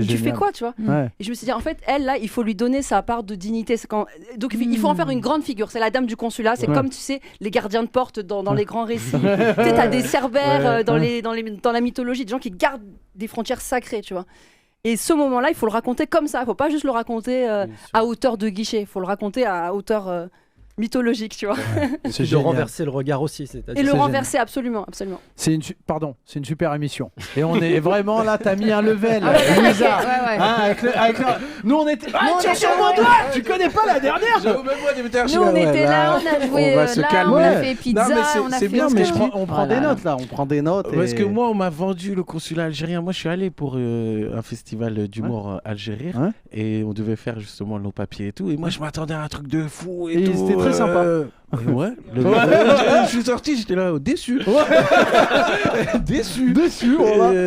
tu fais quoi, tu vois. Et je me suis dit, en fait, elle, là, il faut lui donner sa part de dignité. Donc, il faut en faire une grande figure. C'est la dame du consulat. C'est comme, tu sais, les gardiens de porte dans les grands récits. Tu sais, t'as des cerbères dans la mythologie, des gens qui gardent des frontières sacrées, tu vois. Et ce moment-là, il faut le raconter comme ça. Il ne faut pas juste le raconter à hauteur de guichet. Il faut le raconter à hauteur mythologique, tu vois. C'est de renverser le regard aussi. Et le renverser, absolument. C'est une super émission. Et on est vraiment là, t'as mis un level. Lisa. Nous, on était... tiens sur mon doigt. Tu connais pas la dernière? Nous, on était là, on a joué on a fait pizza, on a fait... C'est bien, mais on prend des notes, là. On prend des notes. Parce que moi, on m'a vendu le consulat algérien. Moi, je suis allé pour un festival d'humour algérien. Et on devait faire justement nos papiers et tout. Et moi, je m'attendais à un truc de fou et tout. C'était très sympa. Je suis sorti, j'étais là déçu. Déçu.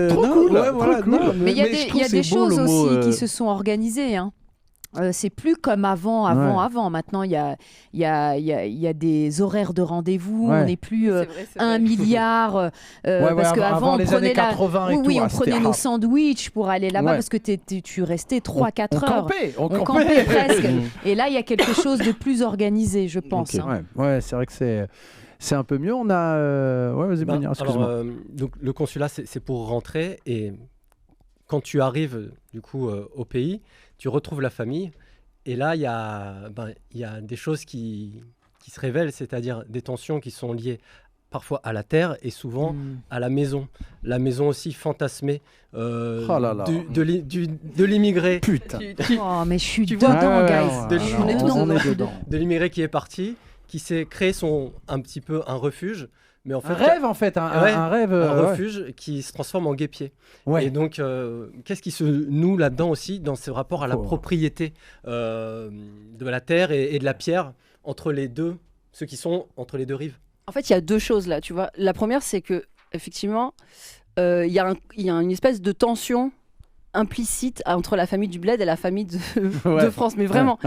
Trop cool. Mais il y a des choses aussi qui se sont organisées. C'est plus comme avant. Maintenant, il y a des horaires de rendez-vous. On n'est plus 1 milliard. Parce qu'avant, on prenait on prenait nos sandwichs pour aller là-bas parce que tu restais 3-4 heures. On campait presque. Et là, il y a quelque chose de plus organisé, je pense. Ouais, c'est vrai que c'est un peu mieux. On a... vas-y, Benoît, excuse-moi. Donc, le consulat, c'est pour rentrer. Et quand tu arrives, du coup, au pays, tu retrouves la famille. Et là, il y a des choses qui se révèlent, c'est-à-dire des tensions qui sont liées parfois à la terre et souvent à la maison. La maison aussi fantasmée de l'immigré. Putain. Mais je suis dedans, guys. De l'immigré qui est parti, qui s'est créé un petit peu un refuge. Mais en fait, un rêve, un refuge qui se transforme en guêpier. Et donc, qu'est-ce qui se noue là-dedans aussi, dans ce rapport à la propriété de la terre et de la pierre entre les deux, ceux qui sont entre les deux rives? En fait, il y a 2 choses là, tu vois. La première, c'est que effectivement, il y a une espèce de tension implicite entre la famille du Bled et la famille de France, mais vraiment,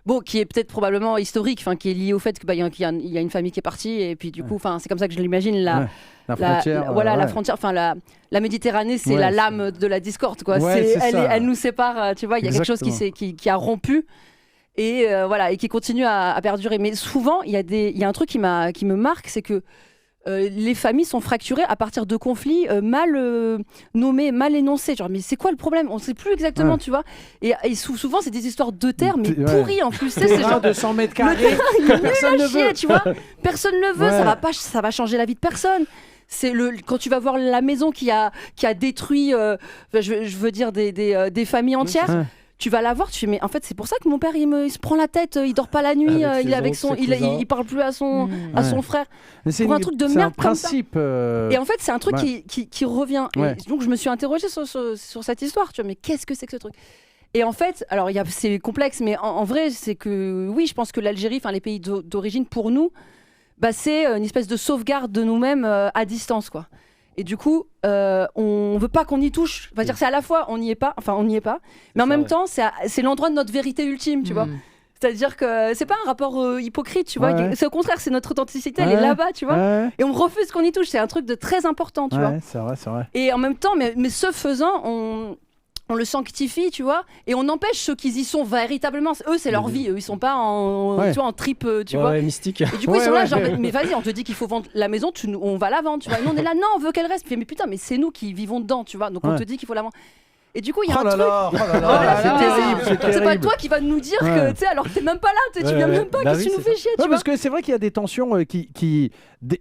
bon, qui est peut-être probablement historique, qui est lié au fait qu'il y a une famille qui est partie, et puis du coup, c'est comme ça que je l'imagine, la frontière, la frontière, la Méditerranée, c'est la lame de la discorde, quoi. Elle nous sépare, tu vois, il y a quelque chose qui a rompu, et qui continue à perdurer. Mais souvent, il y a un truc qui me marque, c'est que les familles sont fracturées à partir de conflits mal nommés, mal énoncés. Genre, mais c'est quoi le problème? On ne sait plus exactement, tu vois. Et souvent, c'est des histoires de terre, mais pourries en plus. C'est genre de 100 mètres carrés que personne ne veut. Tu vois, personne ne veut. Ça va changer la vie de personne. C'est quand tu vas voir la maison qui a détruit, je veux dire des familles entières. Tu vas la voir, tu fais mais en fait c'est pour ça que mon père il se prend la tête, il dort pas la nuit, il parle plus à son frère. Pour un truc de merde comme ça. Et en fait c'est un truc qui revient. Et donc je me suis interrogée sur cette histoire, tu vois, mais qu'est-ce que c'est que ce truc? Et en fait, alors c'est complexe, mais en vrai c'est que oui, je pense que l'Algérie, enfin les pays d'origine pour nous, c'est une espèce de sauvegarde de nous-mêmes à distance, quoi. Et du coup, on veut pas qu'on y touche. Enfin, dire, c'est à la fois on n'y est pas, mais en même temps, c'est l'endroit de notre vérité ultime, tu vois. C'est-à-dire que c'est pas un rapport hypocrite, tu vois. C'est au contraire, c'est notre authenticité, elle est là-bas, tu vois. Et on refuse qu'on y touche. C'est un truc de très important, tu vois. C'est vrai. Et en même temps, mais ce faisant, on le sanctifie, tu vois, et on empêche ceux qui y sont véritablement. Eux, c'est leur vie. Eux, ils sont pas en trip, tu vois. Mystique. Et du coup, ils sont là, genre, mais vas-y, on te dit qu'il faut vendre la maison, on va la vendre, tu vois. Et nous, on est là, non, on veut qu'elle reste. Mais putain, mais c'est nous qui vivons dedans, tu vois. Donc on te dit qu'il faut la vendre. Et du coup, il y a un truc. C'est pas toi qui va nous dire que, tu sais, alors que t'es même pas là, tu viens même pas, qu'est-ce que tu nous fais chier, tu vois. Parce que c'est vrai qu'il y a des tensions qui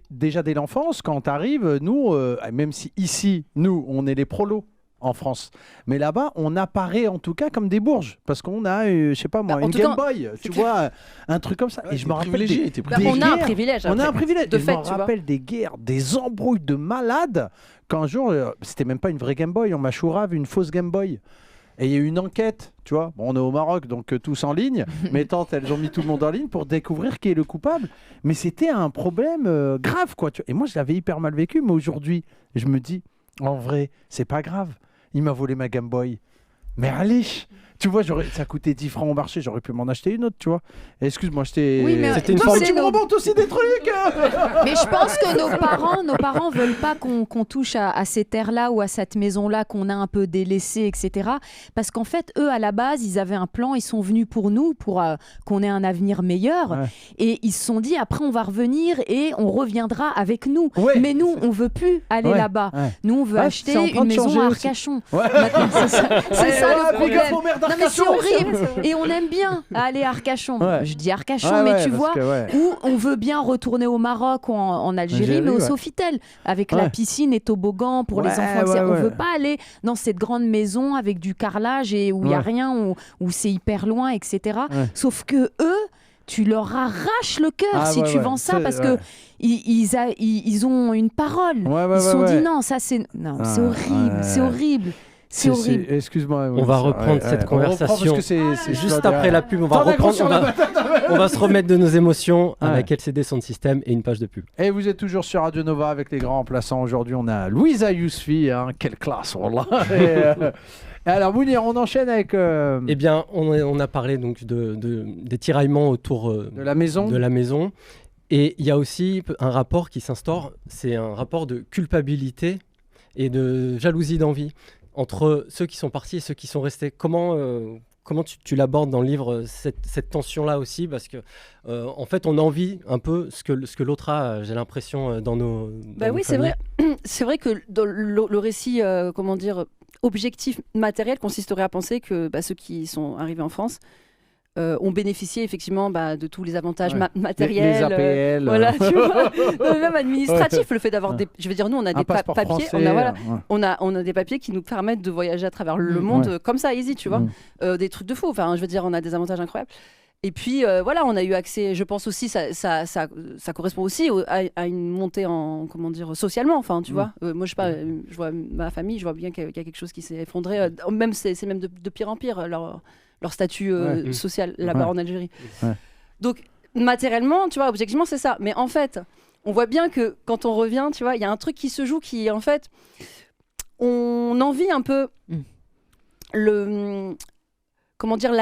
déjà dès l'enfance, quand t'arrives, nous, même si ici, nous, on est les prolos en France. Mais là-bas, on apparaît en tout cas comme des bourges. Parce qu'on a, je sais pas moi, une Game Boy, tu vois, un truc comme ça. Et je me rappelle on a un privilège. On a un privilège. De fait, je me rappelle des guerres, des embrouilles de malades. Qu'un jour, c'était même pas une vraie Game Boy, on m'a chourave une fausse Game Boy. Et il y a eu une enquête, tu vois. Bon, on est au Maroc, donc tous en ligne. Mes tantes, elles ont mis tout le monde en ligne pour découvrir qui est le coupable. Mais c'était un problème grave, quoi. Et moi, je l'avais hyper mal vécu. Mais aujourd'hui, je me dis, en vrai, c'est pas grave. Il m'a volé ma Game Boy. Mais allez, tu vois, ça coûtait 10 francs au marché, j'aurais pu m'en acheter une autre, tu vois. Excuse-moi, c'était une forme. Tu me remontes aussi des trucs. Mais je pense que nos parents veulent pas qu'on touche à ces terres-là ou à cette maison-là qu'on a un peu délaissée, etc. Parce qu'en fait, eux, à la base, ils avaient un plan, ils sont venus pour nous, pour qu'on ait un avenir meilleur. Ouais. Et ils se sont dit, après, on va revenir et on reviendra avec nous. Ouais. Mais nous, on veut plus aller là-bas. Ouais. Nous, on veut acheter une maison à Arcachon. C'est ça le problème. Non mais c'est horrible et on aime bien aller à Arcachon. Je dis Arcachon, mais tu vois, où on veut bien retourner au Maroc ou en Algérie, mais au Sofitel, avec la piscine et toboggan pour les enfants. On veut pas aller dans cette grande maison avec du carrelage et où il y a rien, où c'est hyper loin, etc. Sauf que eux, tu leur arraches le cœur si tu vends ça parce que ils ont une parole. Ils se sont dit non, ça c'est horrible, c'est horrible. C'est horrible. Excuse-moi. On va reprendre cette conversation juste après la pub. On va se remettre de nos émotions avec LCD Sound System et une page de pub. Et vous êtes toujours sur Radio Nova avec les grands remplaçants. Aujourd'hui, on a Louisa Yousfi. Quelle classe, voilà. Alors, Mounir, on enchaîne avec... Eh bien, on a parlé donc des tiraillements autour de la maison. Et il y a aussi un rapport qui s'instaure. C'est un rapport de culpabilité et de jalousie d'envie entre ceux qui sont partis et ceux qui sont restés. Comment tu l'abordes dans le livre, cette tension-là aussi, parce que en fait, on envie un peu ce que l'autre a, j'ai l'impression, dans nos oui, c'est vrai. C'est vrai que dans le récit, objectif matériel consisterait à penser que ceux qui sont arrivés en France ont bénéficié effectivement de tous les avantages matériels, les APL, voilà, tu vois, même administratif, le fait d'avoir des, je veux dire, nous on a des papiers, on a des papiers qui nous permettent de voyager à travers le monde comme ça, easy, tu vois, des trucs de fou. Enfin, je veux dire, on a des avantages incroyables. Et puis on a eu accès, je pense aussi, ça correspond aussi à une montée en, socialement, enfin, tu vois. Moi, je sais pas, je vois ma famille, je vois bien qu'il y a quelque chose qui s'est effondré. Même c'est même de pire en pire leur statut social là-bas en Algérie. Donc matériellement, tu vois, objectivement, c'est ça. Mais en fait, on voit bien que quand on revient, tu vois, il y a un truc qui se joue qui, en fait, on envie un peu la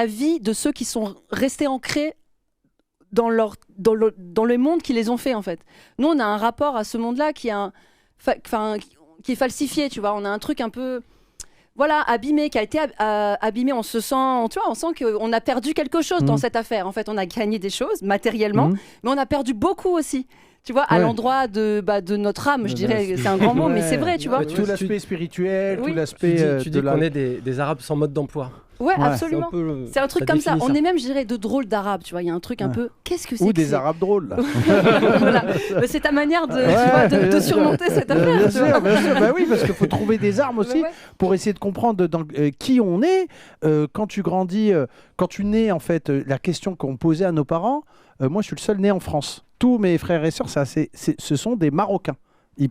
vie de ceux qui sont restés ancrés dans le monde qui les ont fait, en fait. Nous, on a un rapport à ce monde-là qui est falsifié, tu vois. On a un truc un peu... abîmé, qui a été abîmé, on sent qu'on a perdu quelque chose dans cette affaire. En fait, on a gagné des choses matériellement, mais on a perdu beaucoup aussi. tu vois, à l'endroit de notre âme, je dirais. C'est un grand mot, mais c'est vrai, tu vois. Tout l'aspect spirituel, tout Tu l'aspect. dis qu'on est des Arabes sans mode d'emploi. Ouais, absolument. C'est un truc comme ça. On est même, je dirais, de drôles d'arabes. Tu vois, il y a un truc un peu. Qu'est-ce que c'est ou des arabes drôles, là. Voilà. Mais c'est ta manière de surmonter cette affaire. Bien sûr, bien sûr. Bah oui, parce qu'il faut trouver des armes aussi pour essayer de comprendre qui on est. Quand tu grandis, quand tu nais, en fait, la question qu'on posait à nos parents, moi, je suis le seul né en France. Tous mes frères et sœurs, ce sont des Marocains.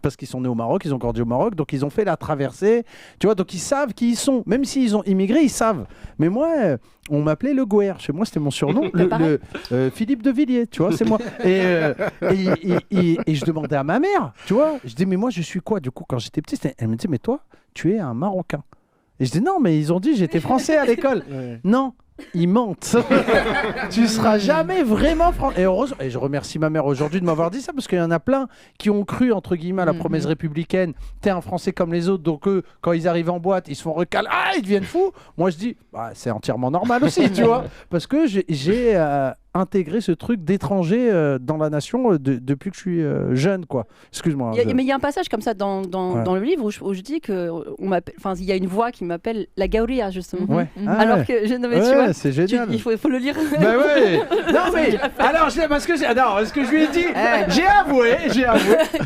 Parce qu'ils sont nés au Maroc, ils ont grandi au Maroc, donc ils ont fait la traversée, tu vois, donc ils savent qui ils sont. Même s'ils ont immigré, ils savent. Mais moi, on m'appelait le Gouer. Chez moi, c'était mon surnom, Philippe de Villiers, tu vois, c'est moi. Et je demandais à ma mère, tu vois, je dis, mais moi, je suis quoi? Du coup, quand j'étais petit, elle me dit, mais toi, tu es un Marocain. Et je dis, non, mais ils ont dit, j'étais français à l'école. Non. Ils mentent. Tu seras jamais vraiment français. Et je remercie ma mère aujourd'hui de m'avoir dit ça, parce qu'il y en a plein qui ont cru, entre guillemets, à la promesse républicaine. T'es un Français comme les autres, donc eux, quand ils arrivent en boîte, ils se font recaler. Ah, ils deviennent fous. Moi, je dis, c'est entièrement normal aussi, tu vois, parce que j'ai intégré ce truc d'étranger dans la nation depuis que je suis jeune, quoi. Excuse-moi. Mais il y a un passage comme ça dans le livre où je dis que il y a une voix qui m'appelle la Gauria, justement. Alors que tu vois, c'est génial. Il faut le lire. Bah ouais. Non mais alors ce que je lui ai dit, j'ai avoué.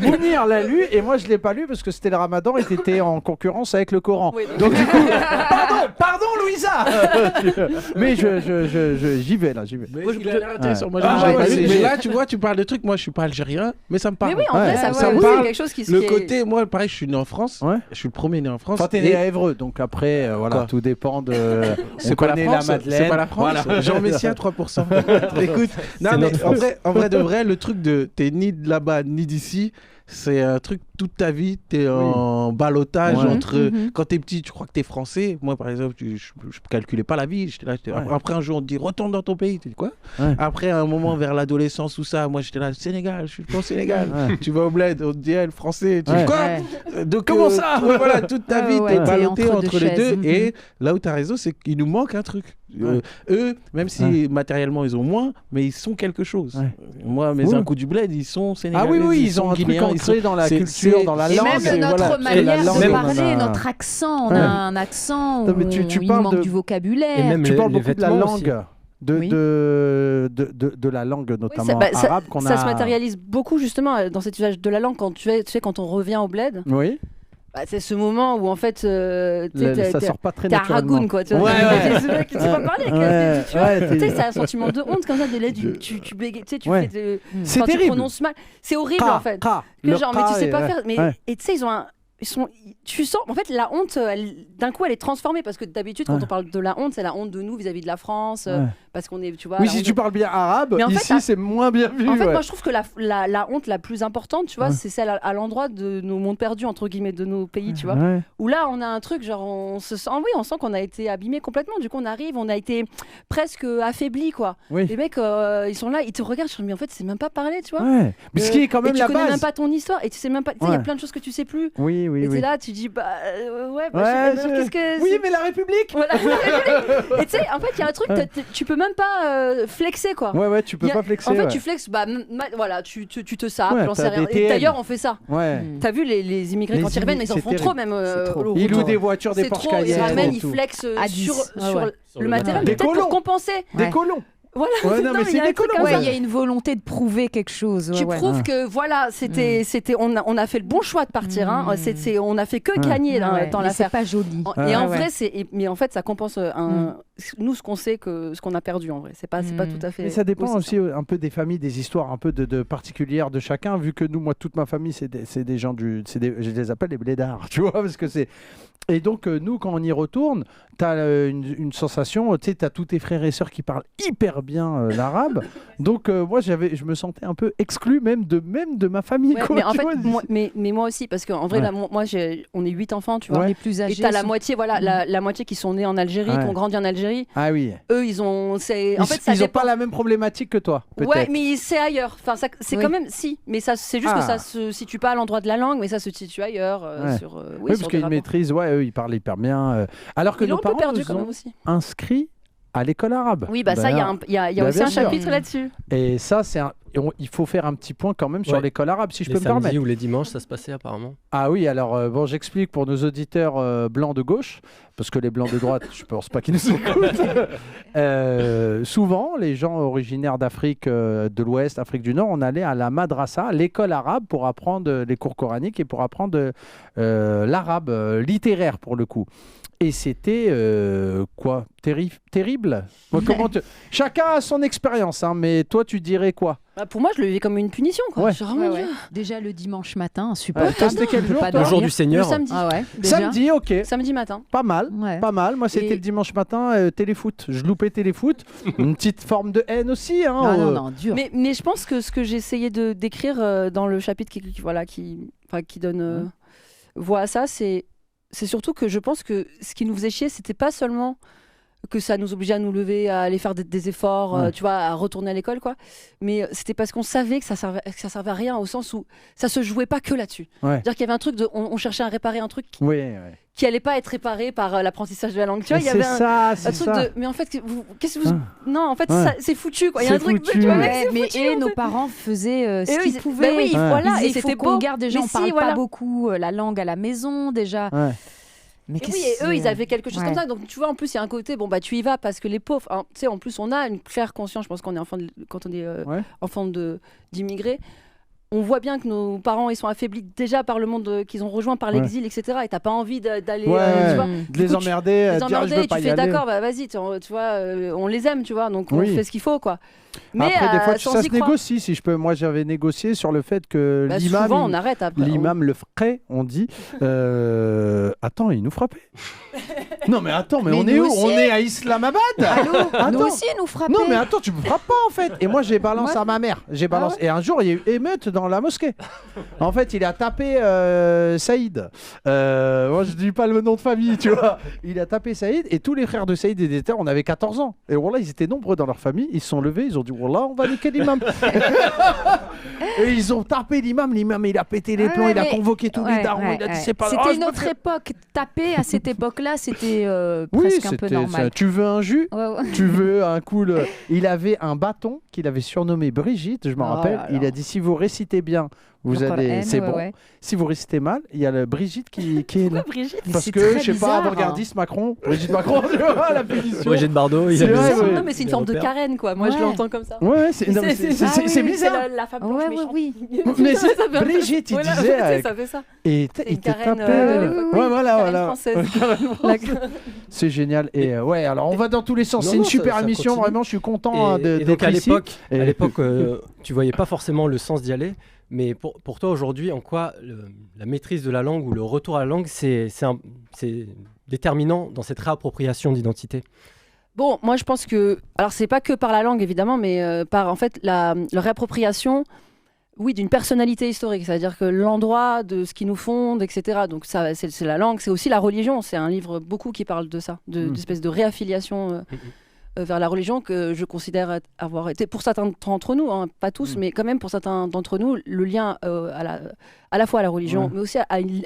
Mounir l'a lu et moi je l'ai pas lu parce que c'était le Ramadan et t'étais en concurrence avec le Coran. Oui, donc du coup, pardon Louisa. Mais j'y vais là. Il a l'air intéressant. Moi, mais là, tu vois, tu parles de trucs. Moi, je suis pas algérien, mais ça me parle. Mais oui, en vrai, ça me parle. Quelque chose qui le côté, moi, pareil, je suis né en France. Je suis le premier né en France. Enfin, t'es né à Évreux, donc après, voilà, tout dépend de. C'est pas la France. C'est pas la France. Jean Messia 3%. Écoute, non mais en vrai de vrai, le truc de t'es ni de là-bas ni d'ici. C'est un truc toute ta vie, t'es en ballottage entre quand t'es petit, tu crois que t'es français. Moi, par exemple, je calculais pas la vie. J'étais là, après un jour, on te dit retourne dans ton pays. Tu dis quoi? Après un moment vers l'adolescence ou ça, moi j'étais là, Sénégal, je suis au Sénégal. Tu vas au bled, on te dit le français. Tu dis quoi? Donc comment ça? Voilà, toute ta vie, t'es balloté entre les deux. Et là où t'as raison, c'est qu'il nous manque un truc. Eux, même si matériellement ils ont moins, mais ils sont quelque chose. Moi, mes incous du bled, ils sont sénégalais. Ah oui, ils ont un truc ancré dans la culture, dans la langue. Et même notre manière de parler, notre accent. On a un accent où il manque du vocabulaire. Tu parles beaucoup de la langue. De la langue notamment arabe qu'on a. Ça se matérialise beaucoup justement dans cet usage de la langue quand tu sais quand on revient au bled. Oui. C'est ce moment où en fait ça sort pas très naturellement. T'es à Ragoun quoi, tu vois. Tu vas parler, tu sais, c'est un sentiment de honte comme ça, tu bégayes, tu sais, tu fais c'est quand terrible. tu prononces mal, c'est horrible en fait. Mais tu sais pas faire, mais et tu sais tu sens en fait la honte d'un coup elle est transformée parce que d'habitude quand on parle de la honte c'est la honte de nous vis-à-vis de la France parce qu'on est, tu vois. Oui, si tu parles bien arabe, ici c'est moins bien vu. En fait, moi je trouve que la honte la plus importante, tu vois, c'est celle à l'endroit de nos mondes perdus entre guillemets de nos pays, tu vois. Où là on a un truc genre on sent qu'on a été abîmé complètement. Du coup on arrive, on a été presque affaibli quoi. Les mecs ils sont là, ils te regardent, je me dis mais en fait c'est même pas parler, tu vois. Mais ce qui est quand même la base. Tu connais même pas ton histoire et tu sais même pas, tu sais il y a plein de choses que tu sais plus. Oui. Et t'es là, tu dis qu'est-ce que oui, mais la République. Voilà, la République. Et tu sais, en fait, il y a un truc, tu peux même pas flexer quoi. Ouais, tu peux pas flexer. En fait, tu flexes, voilà, tu te sapes, j'en sais rien. Et d'ailleurs, on fait ça. T'as vu les immigrés quand ils reviennent, ils en font trop même. Ils louent des voitures, des Porsche Cayenne. Ils ramènent, ils flexent sur le matériel, peut-être pour compenser. Des colons. Voilà, mais c'est des colons. Il y a une volonté de prouver quelque chose. Tu prouves que voilà, on a fait le bon choix de partir. On a fait que gagner dans l'affaire. C'est pas joli. Et en vrai, mais en fait, ça compense nous ce qu'on sait que ce qu'on a perdu en vrai. C'est pas tout à fait. Mais ça dépend aussi un peu des familles, des histoires un peu de particulières de chacun. Vu que nous, moi, toute ma famille, c'est des gens je les appelle les blédards, tu vois, parce que c'est. Et donc, nous, quand on y retourne, tu as une sensation, tu sais, tu as tous tes frères et sœurs qui parlent hyper bien l'arabe. Donc, moi, je me sentais un peu exclu même de ma famille. Quoi, mais en fait, moi aussi, parce qu'en vrai, là, on est 8 enfants, tu vois. Les plus âgés. Et tu as la moitié, la moitié qui sont nés en Algérie, qui ont grandi en Algérie. Ah oui. Eux, ils ont. Ils n'ont pas la même problématique que toi, peut-être. Ouais, mais c'est ailleurs. Enfin, c'est quand même. Si, mais c'est juste que ça se situe pas à l'endroit de la langue, mais ça se situe ailleurs. Oui, parce qu'ils maîtrisent, eux, ils parlent hyper bien. Alors que nos parents nous ont inscrits à l'école arabe. Oui, ça, il y a aussi un chapitre là-dessus. Et ça, il faut faire un petit point quand même sur l'école arabe, si je peux me permettre. Les samedis ou les dimanches, ça se passait apparemment. Ah oui, alors bon, j'explique pour nos auditeurs blancs de gauche, parce que les blancs de droite, je pense pas qu'ils nous écoutent. Souvent, les gens originaires d'Afrique de l'Ouest, Afrique du Nord, on allait à la madrasa, l'école arabe, pour apprendre les cours coraniques et pour apprendre l'arabe littéraire pour le coup. Et c'était quoi, terrible. Moi, chacun a son expérience, hein, mais toi, tu dirais quoi? Pour moi, je le vivais comme une punition. Quoi. Déjà le dimanche matin, insupportable. C'était quel jour? Le jour du Seigneur. Le samedi. Samedi, ok. Samedi matin. Pas mal, pas mal. Moi, c'était le dimanche matin, téléfoot. Je loupais téléfoot. Une petite forme de haine aussi. Hein, non, dur. Mais je pense que ce que j'ai essayé de décrire dans le chapitre qui donne voix à ça, c'est surtout que je pense que ce qui nous faisait chier, c'était pas seulement que ça nous obligeait à nous lever, à aller faire des efforts, tu vois, à retourner à l'école, quoi. Mais c'était parce qu'on savait que ça servait à rien, au sens où ça se jouait pas que là-dessus. C'est-à-dire qu'il y avait un truc on cherchait à réparer un truc qui allait pas être réparé par l'apprentissage de la langue. Tu vois, il y avait un truc de. Mais en fait, qu'est-ce que vous. Non, en fait, c'est foutu, quoi. Il y a un truc. Tu vois, mais nos parents faisaient ce qu'ils pouvaient. Oui, voilà. Et c'était faut qu'on garde déjà. On parle pas beaucoup la langue à la maison déjà. Mais eux, ils avaient quelque chose comme ça. Donc, tu vois, en plus, il y a un côté, tu y vas parce que les pauvres, hein, tu sais, en plus, on a une claire conscience, je pense qu'on est quand on est enfant d'immigrés, on voit bien que nos parents, ils sont affaiblis déjà par le monde qu'ils ont rejoint par l'exil, etc. Et t'as pas envie d'aller, tu vois, de les emmerder, tu fais d'accord, vas-y, tu vois, on les aime, tu vois, donc on fait ce qu'il faut, quoi. Mais après, des fois, ça se négocie, si je peux. Moi, j'avais négocié sur le fait que l'imam, souvent, on arrête après. L'imam le ferait, on dit. Attends, il nous frappait. Non, mais attends, mais on est où? On est à Islamabad. Allô, nous aussi, nous frappait. Non, mais attends, tu me frappes pas en fait. Et moi, j'ai balancé à ma mère. Et un jour, il y a eu émeute dans la mosquée. En fait, il a tapé Saïd. Moi, je dis pas le nom de famille, tu vois. Il a tapé Saïd et tous les frères de Saïd étaient. On avait 14 ans. Et voilà, ils étaient nombreux dans leur famille. Ils se sont levés, ils ont dit voilà, on va niquer l'imam. Et ils ont tapé l'imam. L'imam, il a pété les plombs, il a convoqué tous les darons. Il a dit c'est pas. C'était une autre époque. Taper à cette époque-là, c'était presque un peu normal. Tu veux un jus? Tu veux un cool? Il avait un bâton qu'il avait surnommé Brigitte, je m'en rappelle. Il a dit si vous récitez bien, vous allez, c'est bon. Si vous récitez mal, il y a le Brigitte qui est là. Parce que je sais pas, avant-gardiste Macron, Brigitte Macron, tu vois la punition. Brigitte Bardot, il a non mais c'est une forme de Karen, quoi. Moi je l'entends comme ça. Ouais, c'est bizarre. C'est la femme blanche méchante. Mais Brigitte, il disait. Ça fait ça. Et il te tapait. Ouais, voilà. C'est génial. Et ouais, alors on va dans tous les sens. C'est une super émission. Vraiment, je suis content d'être ici. À l'époque, tu voyais pas forcément le sens d'y aller. Mais pour toi aujourd'hui, en quoi la maîtrise de la langue ou le retour à la langue, c'est déterminant dans cette réappropriation d'identité? Bon, moi je pense que, alors c'est pas que par la langue évidemment, mais par en fait la réappropriation, oui, d'une personnalité historique, c'est-à-dire que l'endroit de ce qui nous fonde, etc. Donc ça, c'est la langue, c'est aussi la religion. C'est un livre beaucoup qui parle de ça, d'espèce de réaffiliation. Vers la religion que je considère avoir été, pour certains d'entre nous, hein, pas tous, mais quand même pour certains d'entre nous, le lien à la fois à la religion, mais aussi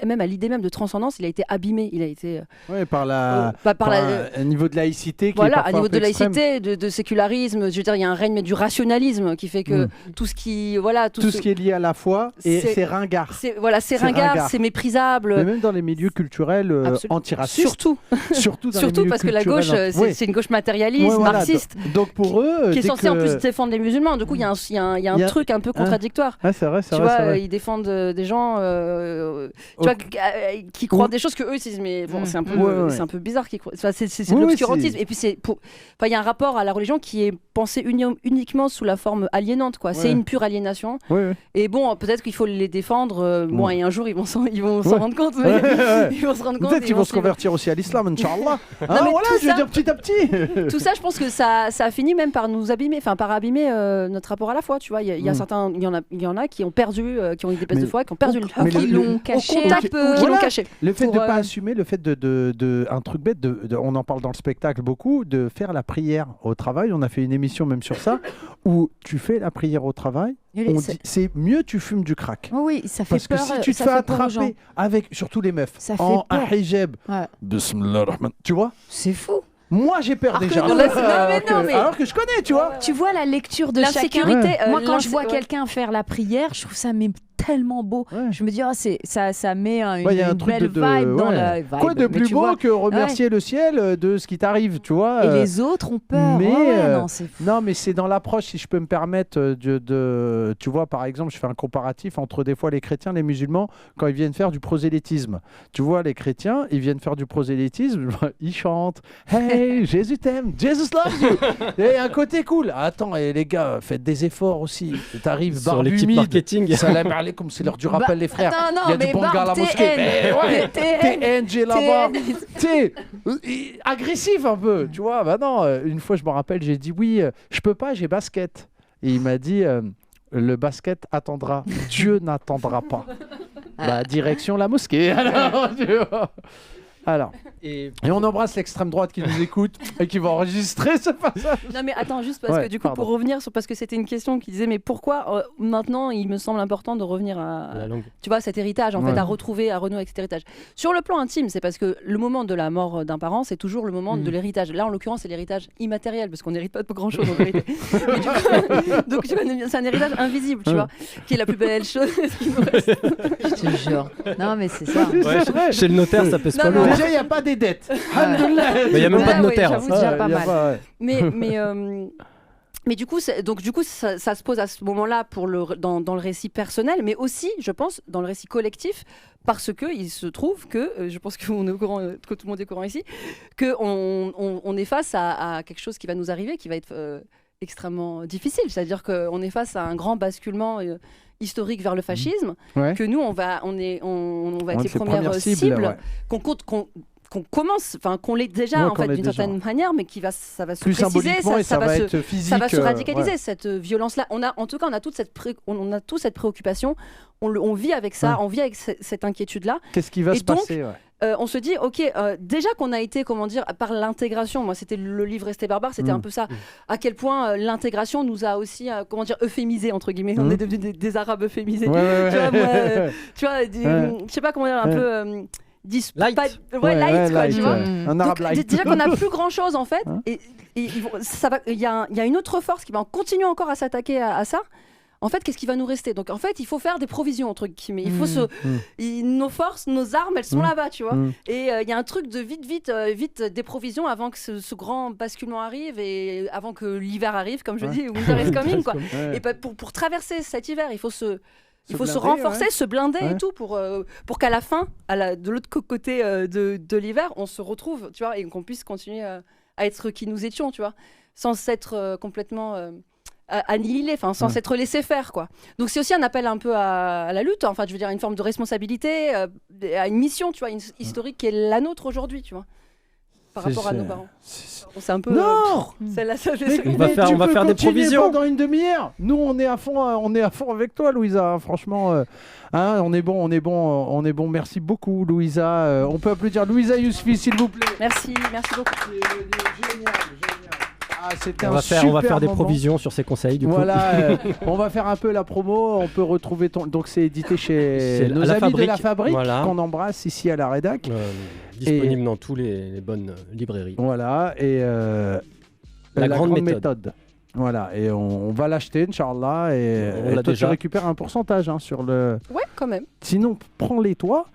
même à l'idée même de transcendance, il a été abîmé, il a été... par un niveau de laïcité qui est à niveau de laïcité, de sécularisme, je veux dire, il y a un règne du rationalisme qui fait que tout ce qui... Tout ce qui est lié à la foi, c'est ringard. C'est ringard, c'est méprisable. Mais même dans les milieux culturels antiracistes. Surtout parce que la gauche, c'est une gauche matérialiste, marxiste, donc pour eux, qui est censé en plus défendre les musulmans. Du coup, il y a un truc un peu contradictoire. C'est vrai, tu vois, ils défendent des gens qui croient des choses que eux ils disent, mais bon, c'est un peu bizarre qu'ils croient. C'est de l'obscurantisme. Et puis il y a un rapport à la religion qui est pensé uniquement sous la forme aliénante, quoi. C'est une pure aliénation. Et bon, peut-être qu'il faut les défendre. Bon, et un jour ils vont s'en rendre compte. Ils vont se rendre compte. Peut-être qu'ils vont se convertir aussi à l'islam, Inch'Allah. Voilà, je veux dire petit à petit. Tout ça, je pense que ça a fini même par nous abîmer, par abîmer notre rapport à la foi, tu vois. Il y en a qui ont perdu, qui ont eu des baisses de foi, qui ont perdu qui l'ont caché. Le fait de ne pas assumer, le fait de un truc bête, on en parle dans le spectacle beaucoup, de faire la prière au travail. On a fait une émission même sur ça, où tu fais la prière au travail. C'est mieux tu fumes du crack. Oui, ça fait peur. Parce que si tu te fais attraper avec, surtout les meufs, en hijab, bismillah rahman, tu vois, c'est fou. Moi, j'ai peur déjà. Alors que je connais, tu vois. Tu vois la lecture de chacun. Moi, quand je vois quelqu'un faire la prière, je trouve ça tellement beau. Je me dis, ça met une belle vibe dans la vibe. Quoi de plus beau que remercier le ciel de ce qui t'arrive, tu vois. Et les autres ont peur. Non, mais c'est dans l'approche, si je peux me permettre, tu vois, par exemple, je fais un comparatif entre des fois les chrétiens, les musulmans, quand ils viennent faire du prosélytisme. Tu vois, les chrétiens, ils viennent faire du prosélytisme, ils chantent « Hey, Jésus t'aime, Jesus loves you !» Et un côté cool. Attends, et les gars, faites des efforts aussi. T'arrives barbe humide, salam alaikum, c'est l'heure du rappel, les frères. Il y a du bon gars à la mosquée. T'es NG là-bas. T'es agressif un peu, tu vois. Bah non, une fois, je me rappelle, j'ai dit oui, je peux pas, j'ai basket. Et il m'a dit le basket attendra, Dieu n'attendra pas. Bah, direction la mosquée. Alors, et on embrasse l'extrême droite qui nous écoute et qui va enregistrer ce passage. Non mais attends, juste parce que du coup, pour revenir sur, parce que c'était une question qui disait mais pourquoi maintenant il me semble important de revenir à tu vois, cet héritage en fait, à retrouver, à renouer avec cet héritage. Sur le plan intime, c'est parce que le moment de la mort d'un parent, c'est toujours le moment de l'héritage. Là en l'occurrence, c'est l'héritage immatériel parce qu'on n'hérite pas de grand chose en vérité. Donc tu vois, c'est un héritage invisible, tu vois, qui est la plus belle chose qui nous reste. Je te jure. Non mais c'est ça. Ouais, chez le notaire, ça pèse pas lourd. Déjà, il n'y a pas des dettes. Mais il n'y a même pas de notaire. J'avoue, déjà pas mal. Mais du coup, ça se pose à ce moment-là dans le récit personnel, mais aussi, je pense, dans le récit collectif, parce que il se trouve que, je pense qu'on est au courant, que tout le monde est au courant ici, qu'on est face à quelque chose qui va nous arriver, qui va être extrêmement difficile. C'est-à-dire qu'on est face à un grand basculement historique vers le fascisme, que nous, on va être les premières cibles, qu'on commence, enfin qu'on l'est déjà en fait d'une certaine manière, mais ça va se préciser, ça va se radicaliser cette violence-là. On a toute cette préoccupation, on vit avec ça, on vit avec cette inquiétude-là. Qu'est-ce qui va se passer on se dit, ok, déjà qu'on a été, comment dire, par l'intégration, moi c'était le livre Rester barbare, c'était un peu ça, à quel point l'intégration nous a aussi, comment dire, euphémisé, entre guillemets, on est devenus des Arabes euphémisés. Tu vois, je sais pas comment dire, un peu... light, quoi, tu vois. Un arabe light. Déjà qu'on n'a plus grand chose en fait, et il y a une autre force qui va continuer encore à s'attaquer à ça. En fait, qu'est-ce qui va nous rester? Donc, en fait, il faut faire des provisions, entre guillemets. Il faut nos forces, nos armes, elles sont là-bas, tu vois. Et il y a un truc de vite des provisions avant que ce grand basculement arrive et avant que l'hiver arrive, comme je dis, winter is coming, quoi. Et pour traverser cet hiver, il faut se renforcer, se blinder et tout pour qu'à la fin, de l'autre côté de l'hiver, on se retrouve, tu vois, et qu'on puisse continuer à être qui nous étions, tu vois, sans s'être complètement annihilé, enfin sans s'être laissé faire, quoi. Donc c'est aussi un appel un peu à la lutte, enfin je veux dire une forme de responsabilité, à une mission, tu vois, historique qui est la nôtre aujourd'hui, tu vois. Par rapport à nos parents. C'est un peu... Non on va faire des provisions pendant une demi-heure. Nous, on est à fond avec toi, Louisa. Franchement, on est bon. Merci beaucoup, Louisa. On peut applaudir Louisa Yousfi, s'il vous plaît. Merci beaucoup. Génial. On va faire des provisions sur ces conseils, du coup. Voilà, on va faire un peu la promo. On peut retrouver donc c'est édité chez nos amis de La Fabrique, qu'on embrasse ici à la rédac. Disponible dans tous les bonnes librairies. Voilà, et la grande méthode. Voilà, et on va l'acheter, Inch'Allah, et toi, tu récupères un pourcentage sur le... Ouais, quand même. Sinon, prends-les toi.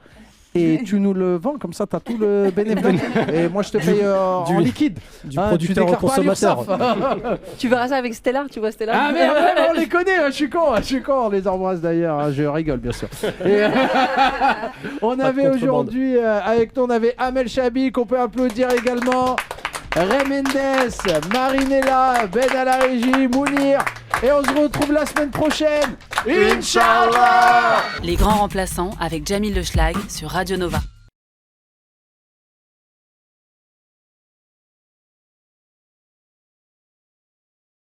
Et tu nous le vends, comme ça tu as tout le bénéfice. Et moi je te paye en liquide. Du producteur au consommateur. Tu verras ça avec Stella, tu vois Stella. Ah mais on les connaît, je suis con, on les embrasse d'ailleurs, je rigole bien sûr. Et, on avait aujourd'hui, avec nous on avait Amel Chabi qu'on peut applaudir également. Ray Mendes, Marinella, Ben à la régie, Mounir. Et on se retrouve la semaine prochaine. Inch'Allah. Les grands remplaçants avec Jamil Le Schlag sur Radio Nova.